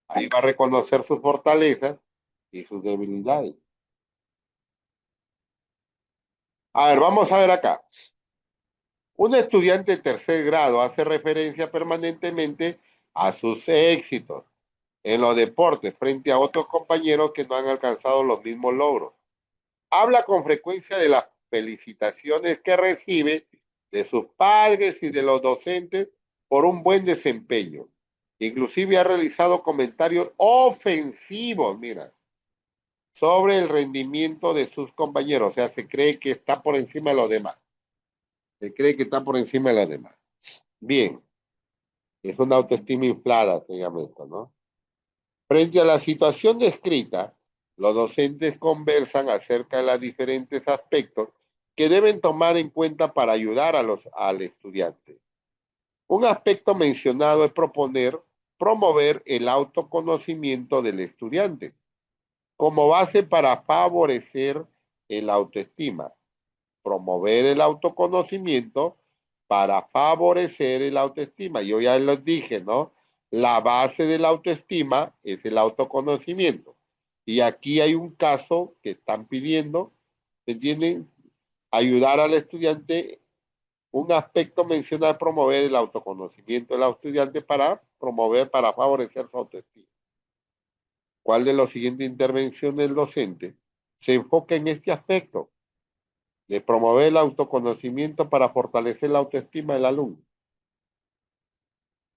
Ahí va a reconocer sus fortalezas y sus debilidades. A ver, vamos a ver acá. Un estudiante de tercer grado hace referencia permanentemente a sus éxitos en los deportes frente a otros compañeros que no han alcanzado los mismos logros. Habla con frecuencia de las felicitaciones que recibe de sus padres y de los docentes por un buen desempeño. Inclusive ha realizado comentarios ofensivos, mira, sobre el rendimiento de sus compañeros. O sea, se cree que está por encima de los demás. Se cree que está por encima de los demás. Bien, es una autoestima inflada, se llama esto, ¿no? Frente a la situación descrita, los docentes conversan acerca de los diferentes aspectos que deben tomar en cuenta para ayudar al estudiante. Un aspecto mencionado es promover el autoconocimiento del estudiante como base para favorecer el autoestima. Promover el autoconocimiento para favorecer el autoestima. Yo ya les dije, ¿no? La base de la autoestima es el autoconocimiento. Y aquí hay un caso que están pidiendo, ¿me entienden? Ayudar al estudiante, un aspecto menciona promover el autoconocimiento del estudiante para promover, para favorecer su autoestima. ¿Cuál de las siguientes intervenciones del docente se enfoca en este aspecto? De promover el autoconocimiento para fortalecer la autoestima del alumno.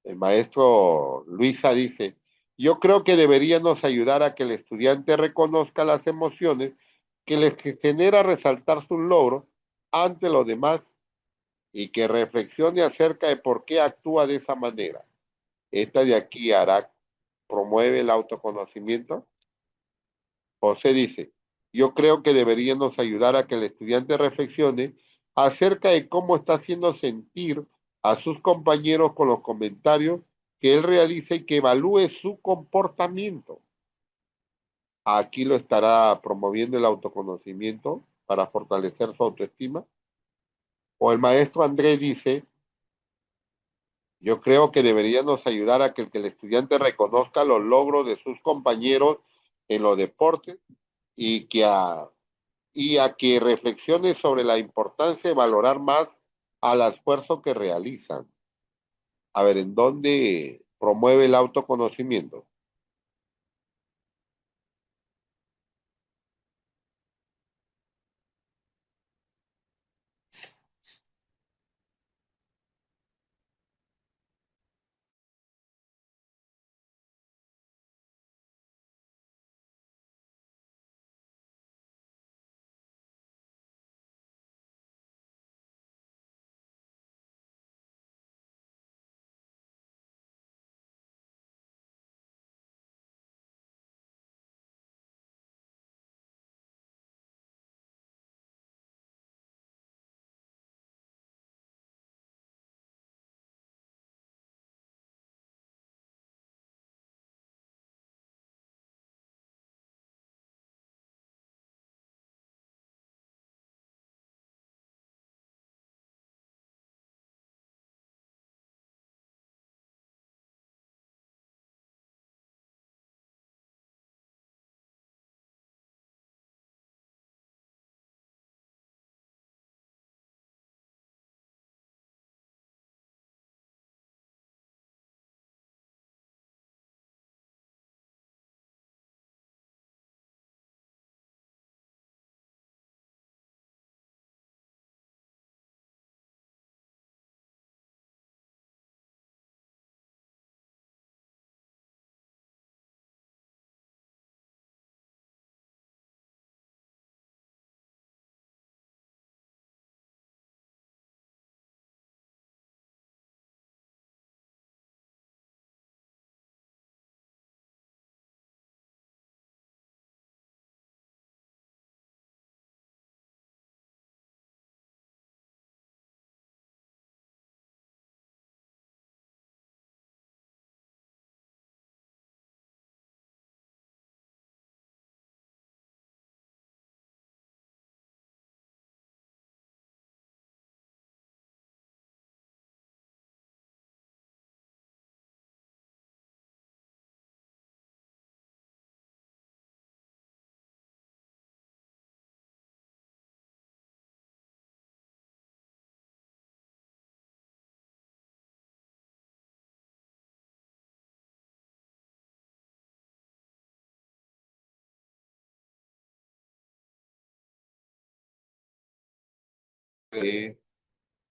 El maestro Luisa dice, yo creo que deberíamos ayudar a que el estudiante reconozca las emociones que les genera resaltar sus logros ante los demás y que reflexione acerca de por qué actúa de esa manera. Esta de aquí hará, promueve el autoconocimiento. José dice, yo creo que deberíamos ayudar a que el estudiante reflexione acerca de cómo está haciendo sentir a sus compañeros con los comentarios que él realiza y que evalúe su comportamiento. Aquí lo estará promoviendo el autoconocimiento para fortalecer su autoestima. O el maestro Andrés dice, yo creo que deberíamos ayudar a que el estudiante reconozca los logros de sus compañeros en los deportes y y a que reflexione sobre la importancia de valorar más al esfuerzo que realizan. A ver, ¿en dónde promueve el autoconocimiento?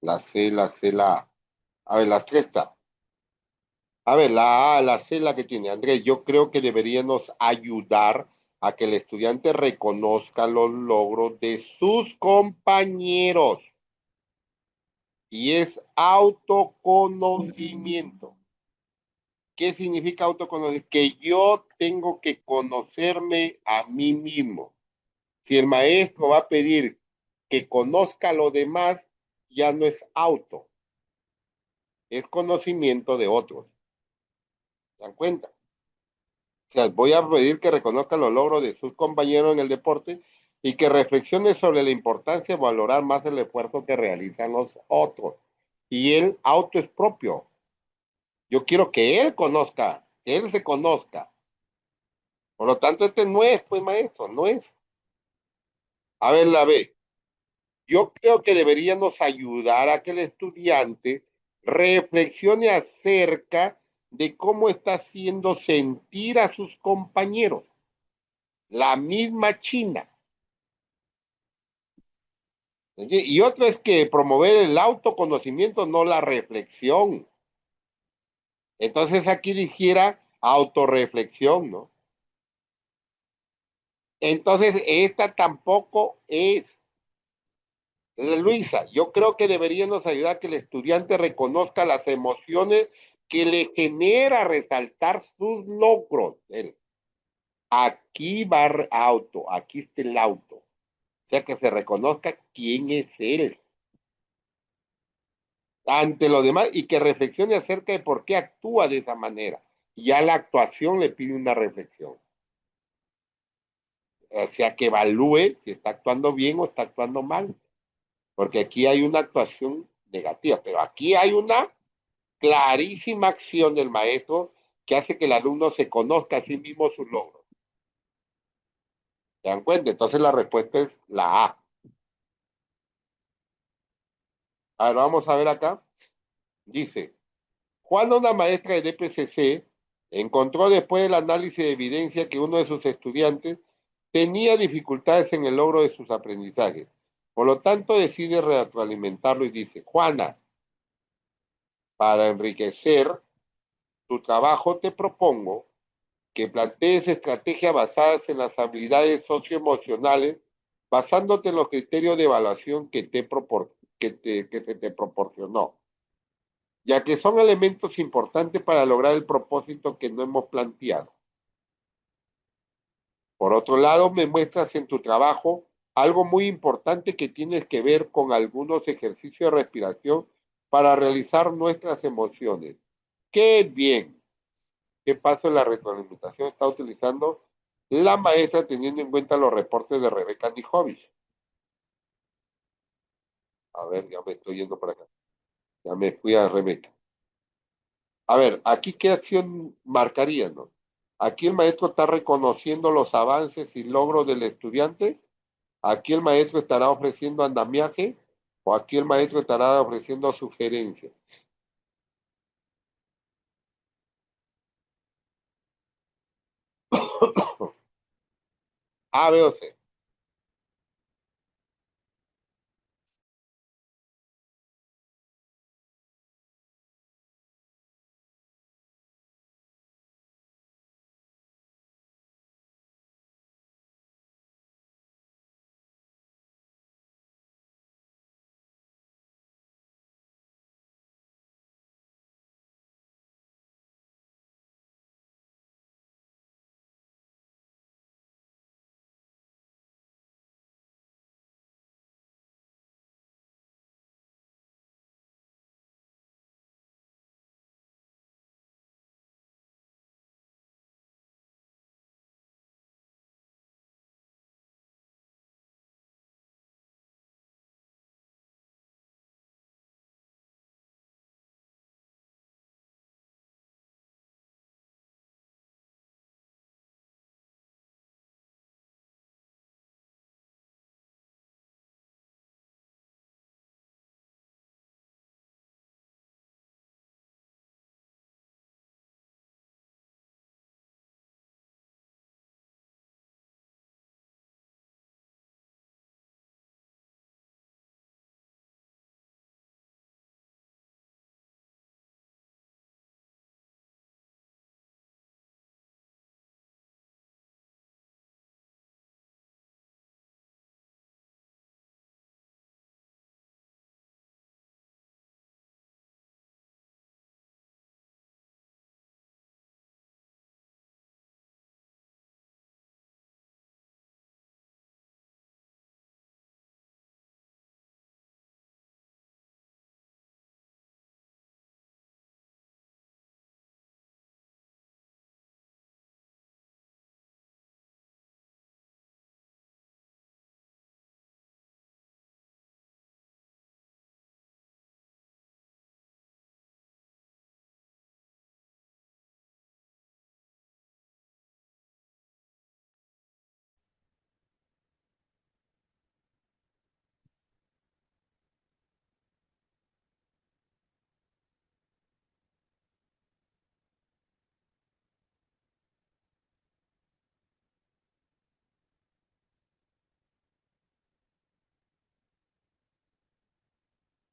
La C, la A. A ver, las tres está. A ver, la A, la C, la que tiene Andrés. Yo creo que deberíamos ayudar a que el estudiante reconozca los logros de sus compañeros. Y es autoconocimiento. ¿Qué significa autoconocimiento? Que yo tengo que conocerme a mí mismo. Si el maestro va a pedir que conozca a los demás, ya no es auto, es conocimiento de otros. ¿Se dan cuenta? O sea, voy a pedir que reconozca los logros de sus compañeros en el deporte y que reflexione sobre la importancia de valorar más el esfuerzo que realizan los otros. Y el auto es propio. Yo quiero que él conozca, que él se conozca. Por lo tanto, este no es, pues, maestro, no es. A ver, la B. Yo creo que deberíamos ayudar a que el estudiante reflexione acerca de cómo está haciendo sentir a sus compañeros. La misma China. Y otra es que promover el autoconocimiento, no la reflexión. Entonces aquí dijera autorreflexión, ¿no? Entonces esta tampoco es. Luisa, yo creo que deberíamos ayudar a que el estudiante reconozca las emociones que le genera resaltar sus logros. Aquí va auto, aquí está el auto. O sea, que se reconozca quién es él ante los demás y que reflexione acerca de por qué actúa de esa manera. Ya la actuación le pide una reflexión. O sea, que evalúe si está actuando bien o está actuando mal. porque aquí hay una actuación negativa, pero aquí hay una clarísima acción del maestro que hace que el alumno se conozca a sí mismo sus logros. ¿Se dan cuenta? Entonces la respuesta es la A. A ver, vamos a ver acá. Dice, Juana, una maestra de DPCC, encontró después del análisis de evidencia que uno de sus estudiantes tenía dificultades en el logro de sus aprendizajes. Por lo tanto, decide retroalimentarlo y dice, Juana, para enriquecer tu trabajo te propongo que plantees estrategias basadas en las habilidades socioemocionales, basándote en los criterios de evaluación que se te proporcionó, ya que son elementos importantes para lograr el propósito que no hemos planteado. Por otro lado, me muestras en tu trabajo algo muy importante que tienes que ver con algunos ejercicios de respiración para realizar nuestras emociones. ¡Qué bien! ¿Qué paso en la retroalimentación está utilizando la maestra teniendo en cuenta los reportes de Rebeca Nijovic? A ver, ya me estoy yendo por acá. Ya me fui a Rebeca. A ver, aquí qué acción marcaría, ¿no? Aquí el maestro está reconociendo los avances y logros del estudiante. Aquí el maestro estará ofreciendo andamiaje o aquí el maestro estará ofreciendo sugerencias. A, B o C.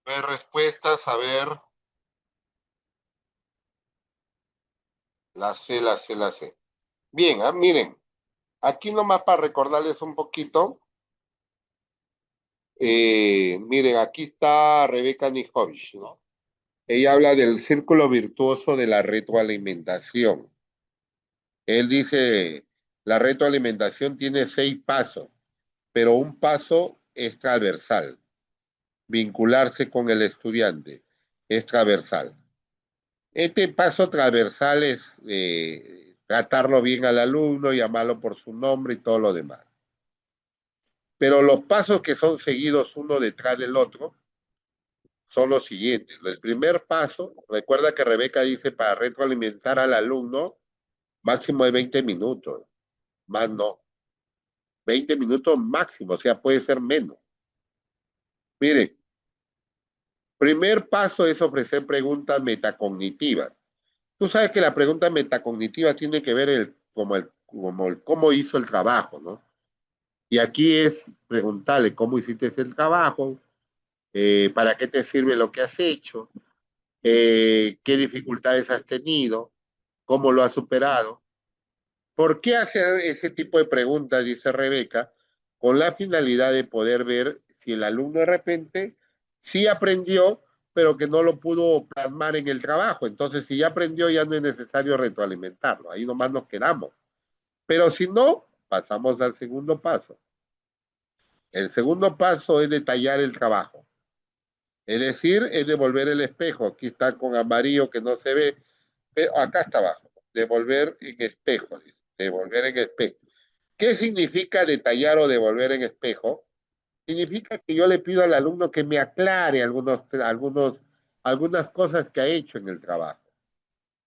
Ver respuestas, a ver, la C, la C, la C. Bien, miren, aquí nomás para recordarles un poquito, miren, aquí está Rebeca Nijovic, ¿no? Ella habla del círculo virtuoso de la retroalimentación. Él dice, la retroalimentación tiene 6 pasos, pero un paso es transversal. Vincularse con el estudiante es transversal. Este paso transversal es tratarlo bien al alumno, llamarlo por su nombre y todo lo demás. Pero los pasos que son seguidos uno detrás del otro son los siguientes. El primer paso, recuerda que Rebeca dice para retroalimentar al alumno máximo de 20 minutos, más no, 20 minutos máximo, o sea, puede ser menos. Mire, primer paso es ofrecer preguntas metacognitivas. Tú sabes que la pregunta metacognitiva tiene que ver el cómo hizo el trabajo, ¿no? Y aquí es preguntarle cómo hiciste el trabajo, para qué te sirve lo que has hecho, qué dificultades has tenido, cómo lo has superado. ¿Por qué hacer ese tipo de preguntas, dice Rebeca, con la finalidad de poder ver si el alumno de repente sí aprendió, pero que no lo pudo plasmar en el trabajo? Entonces, si ya aprendió, ya no es necesario retroalimentarlo, ahí nomás nos quedamos. Pero si no, pasamos al segundo paso. El segundo paso es detallar el trabajo. Es decir, es devolver el espejo. Aquí está con amarillo que no se ve, pero acá está abajo. Devolver en espejo. Devolver en espejo. ¿Qué significa detallar o devolver en espejo? Significa que yo le pido al alumno que me aclare algunas cosas que ha hecho en el trabajo.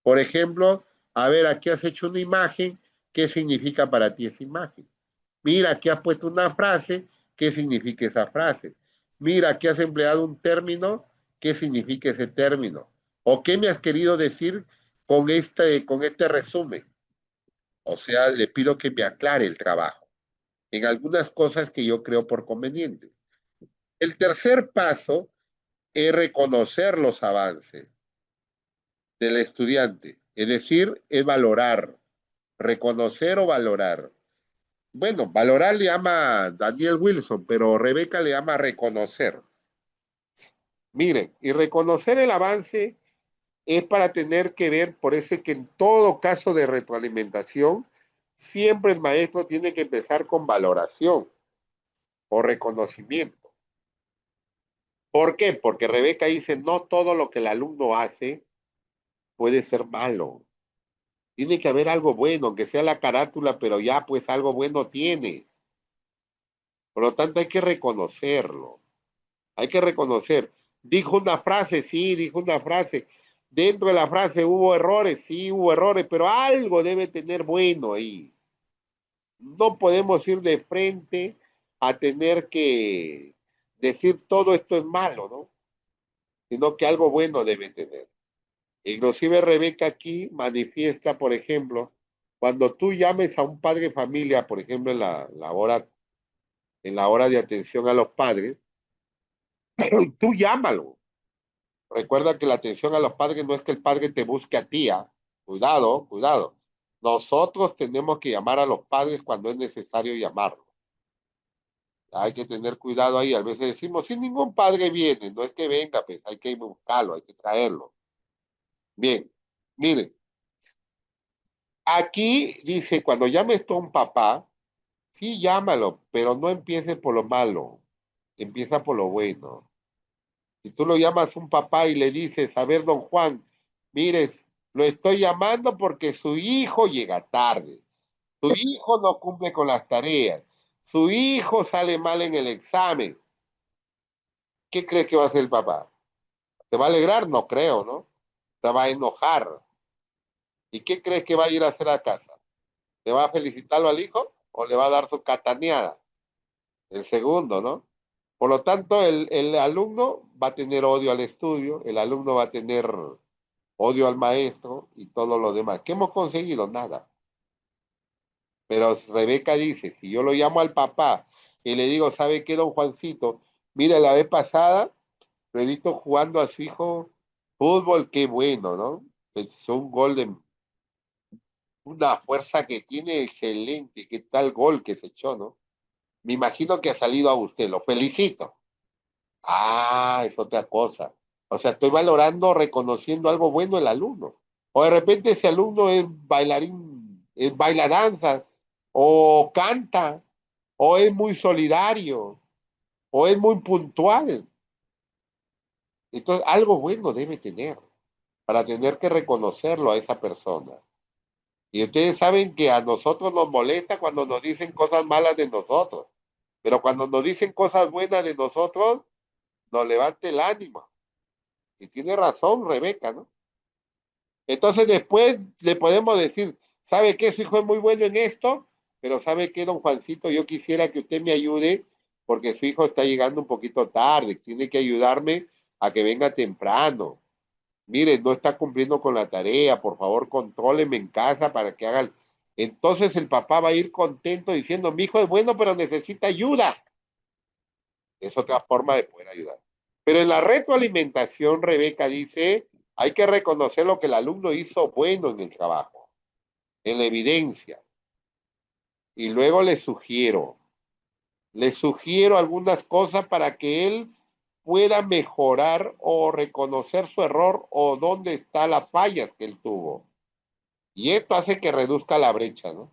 Por ejemplo, a ver, aquí has hecho una imagen, ¿qué significa para ti esa imagen? Mira, aquí has puesto una frase, ¿qué significa esa frase? Mira, aquí has empleado un término, ¿qué significa ese término? ¿O qué me has querido decir con este resumen? O sea, le pido que me aclare el trabajo en algunas cosas que yo creo por conveniente. El tercer paso es reconocer los avances del estudiante, es decir, es valorar, reconocer o valorar. Bueno, valorar le llama Daniel Wilson, pero Rebeca le llama reconocer. Miren, y reconocer el avance es para tener que ver, por eso es que en todo caso de retroalimentación, siempre el maestro tiene que empezar con valoración o reconocimiento. ¿Por qué? Porque Rebeca dice, no todo lo que el alumno hace puede ser malo. Tiene que haber algo bueno, aunque sea la carátula, pero ya pues algo bueno tiene. Por lo tanto, hay que reconocerlo. Hay que reconocer. Dijo una frase, sí, dijo una frase. Dentro de la frase hubo errores, sí, hubo errores, pero algo debe tener bueno ahí. No podemos ir de frente a tener que decir todo esto es malo, ¿no? Sino que algo bueno debe tener. Inclusive Rebeca aquí manifiesta, por ejemplo, cuando tú llames a un padre de familia, por ejemplo, en la hora de atención a los padres, tú llámalo. Recuerda que la atención a los padres no es que el padre te busque a ti, ¿ah? Cuidado, cuidado. Nosotros tenemos que llamar a los padres cuando es necesario llamarlos. Hay que tener cuidado ahí. A veces decimos, si ningún padre viene, no es que venga, pues hay que buscarlo, hay que traerlo. Bien, miren, aquí dice, cuando llames tú a un papá, sí llámalo, pero no empieces por lo malo, empieza por lo bueno. Si tú lo llamas un papá y le dices, a ver, don Juan, mires, lo estoy llamando porque su hijo llega tarde, su hijo no cumple con las tareas, su hijo sale mal en el examen. ¿Qué crees que va a hacer el papá? ¿Te va a alegrar? No creo, ¿no? Te va a enojar. ¿Y qué crees que va a ir a hacer a casa? ¿Le va a felicitarlo al hijo o le va a dar su cataneada? El segundo, ¿no? Por lo tanto, el alumno va a tener odio al estudio, el alumno va a tener odio al maestro y todo lo demás. ¿Qué hemos conseguido? Nada. Pero Rebeca dice, si yo lo llamo al papá y le digo, ¿sabe qué, don Juancito? Mira, la vez pasada lo he visto jugando a su hijo fútbol, qué bueno, ¿no? Es un gol de una fuerza que tiene excelente, qué tal gol que se echó, ¿no? Me imagino que ha salido a usted, lo felicito. Ah, es otra cosa. O sea, estoy valorando, reconociendo algo bueno del alumno. O de repente ese alumno es bailarín, baila danza, o canta, o es muy solidario, o es muy puntual. Entonces, algo bueno debe tener para tener que reconocerlo a esa persona. Y ustedes saben que a nosotros nos molesta cuando nos dicen cosas malas de nosotros. Pero cuando nos dicen cosas buenas de nosotros, nos levanta el ánimo. Y tiene razón Rebeca, ¿no? Entonces después le podemos decir, ¿sabe qué? Su hijo es muy bueno en esto, pero ¿sabe qué, don Juancito? Yo quisiera que usted me ayude porque su hijo está llegando un poquito tarde, tiene que ayudarme a que venga temprano. Mire, no está cumpliendo con la tarea, por favor, contróleme en casa para que haga. Entonces el papá va a ir contento diciendo, mi hijo es bueno, pero necesita ayuda. Es otra forma de poder ayudar. Pero en la retroalimentación, Rebeca dice, hay que reconocer lo que el alumno hizo bueno en el trabajo, en la evidencia. Y luego le sugiero algunas cosas para que él pueda mejorar o reconocer su error o dónde están las fallas que él tuvo. Y esto hace que reduzca la brecha, ¿no?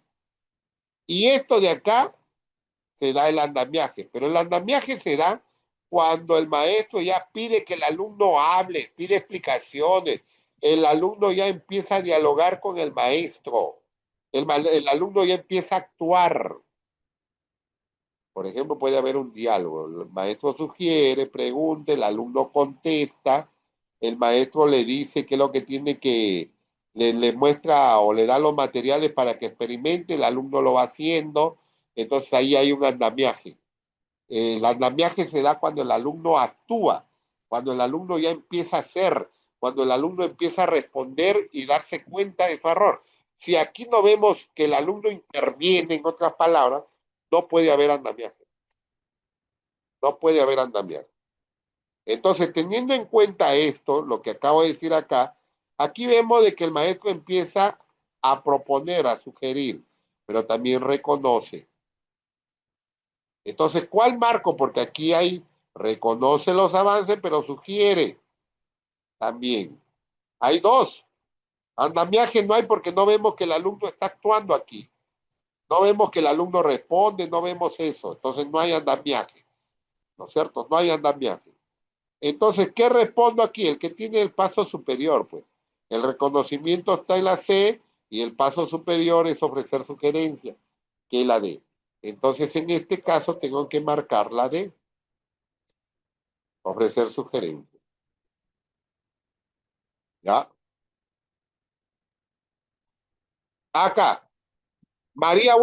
Y esto de acá se da el andamiaje, pero el andamiaje se da cuando el maestro ya pide que el alumno hable, pide explicaciones, el alumno ya empieza a dialogar con el maestro, el alumno ya empieza a actuar. Por ejemplo, puede haber un diálogo, el maestro sugiere, pregunta, el alumno contesta, el maestro le dice qué es lo que tiene que, le muestra o le da los materiales para que experimente, el alumno lo va haciendo, entonces ahí hay un andamiaje. El andamiaje se da cuando el alumno actúa, cuando el alumno ya empieza a hacer, cuando el alumno empieza a responder y darse cuenta de su error. Si aquí no vemos que el alumno interviene, en otras palabras, no puede haber andamiaje, no puede haber andamiaje. Entonces, teniendo en cuenta esto, lo que acabo de decir acá, aquí vemos de que el maestro empieza a proponer, a sugerir, pero también reconoce. Entonces, ¿cuál marco? Porque aquí hay, reconoce los avances, pero sugiere también. Hay dos. Andamiaje no hay porque no vemos que el alumno está actuando aquí. No vemos que el alumno responde, no vemos eso. Entonces, no hay andamiaje. ¿No es cierto? No hay andamiaje. Entonces, ¿qué respondo aquí? El que tiene el paso superior, pues. El reconocimiento está en la C y el paso superior es ofrecer sugerencia, que es la D. Entonces, en este caso, tengo que marcar la D, ofrecer sugerencia. ¿Ya? Acá, María,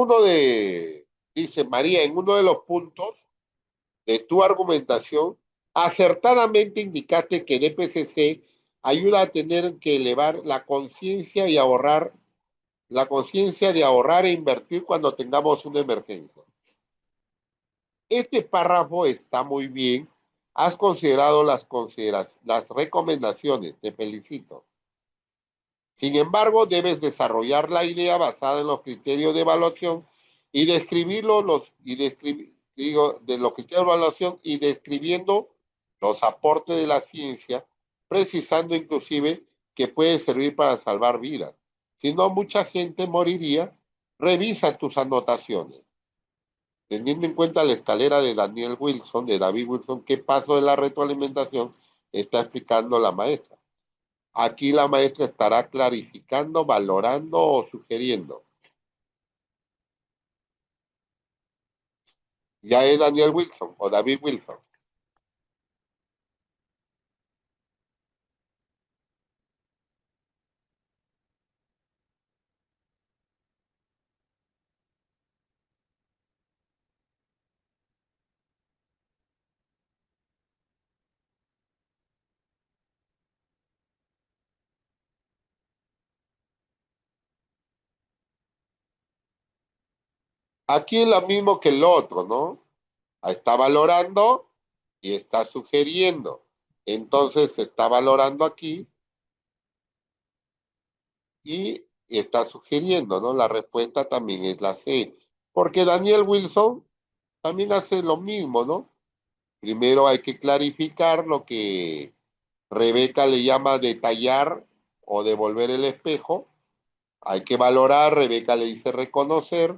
dice María, en uno de los puntos de tu argumentación, acertadamente indicaste que el EPCC ayuda a tener que elevar la conciencia y ahorrar, la conciencia de ahorrar e invertir cuando tengamos una emergencia. Este párrafo está muy bien. Has considerado las recomendaciones. Te felicito. Sin embargo, debes desarrollar la idea basada en los criterios de evaluación y describirlo de los criterios de evaluación y describiendo los aportes de la ciencia, precisando inclusive que puede servir para salvar vidas. Si no, mucha gente moriría. Revisa tus anotaciones. Teniendo en cuenta la escalera de Daniel Wilson, de David Wilson, qué paso de la retroalimentación está explicando la maestra. Aquí la maestra estará clarificando, valorando o sugiriendo. Ya es Daniel Wilson o David Wilson. Aquí es lo mismo que el otro, ¿no? Está valorando y está sugiriendo. Entonces se está valorando aquí y está sugiriendo, ¿no? La respuesta también es la C. Porque Daniel Wilson también hace lo mismo, ¿no? Primero hay que clarificar lo que Rebeca le llama detallar o devolver el espejo. Hay que valorar, Rebeca le dice reconocer,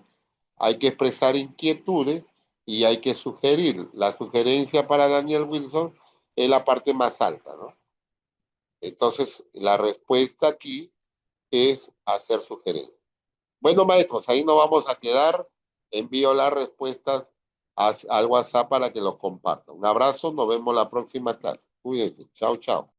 hay que expresar inquietudes y hay que sugerir. La sugerencia para Daniel Wilson es la parte más alta, ¿no? Entonces, la respuesta aquí es hacer sugerencias. Bueno, maestros, ahí nos vamos a quedar. Envío las respuestas al WhatsApp para que los compartan. Un abrazo, nos vemos la próxima clase. Cuídense. Chao, chao.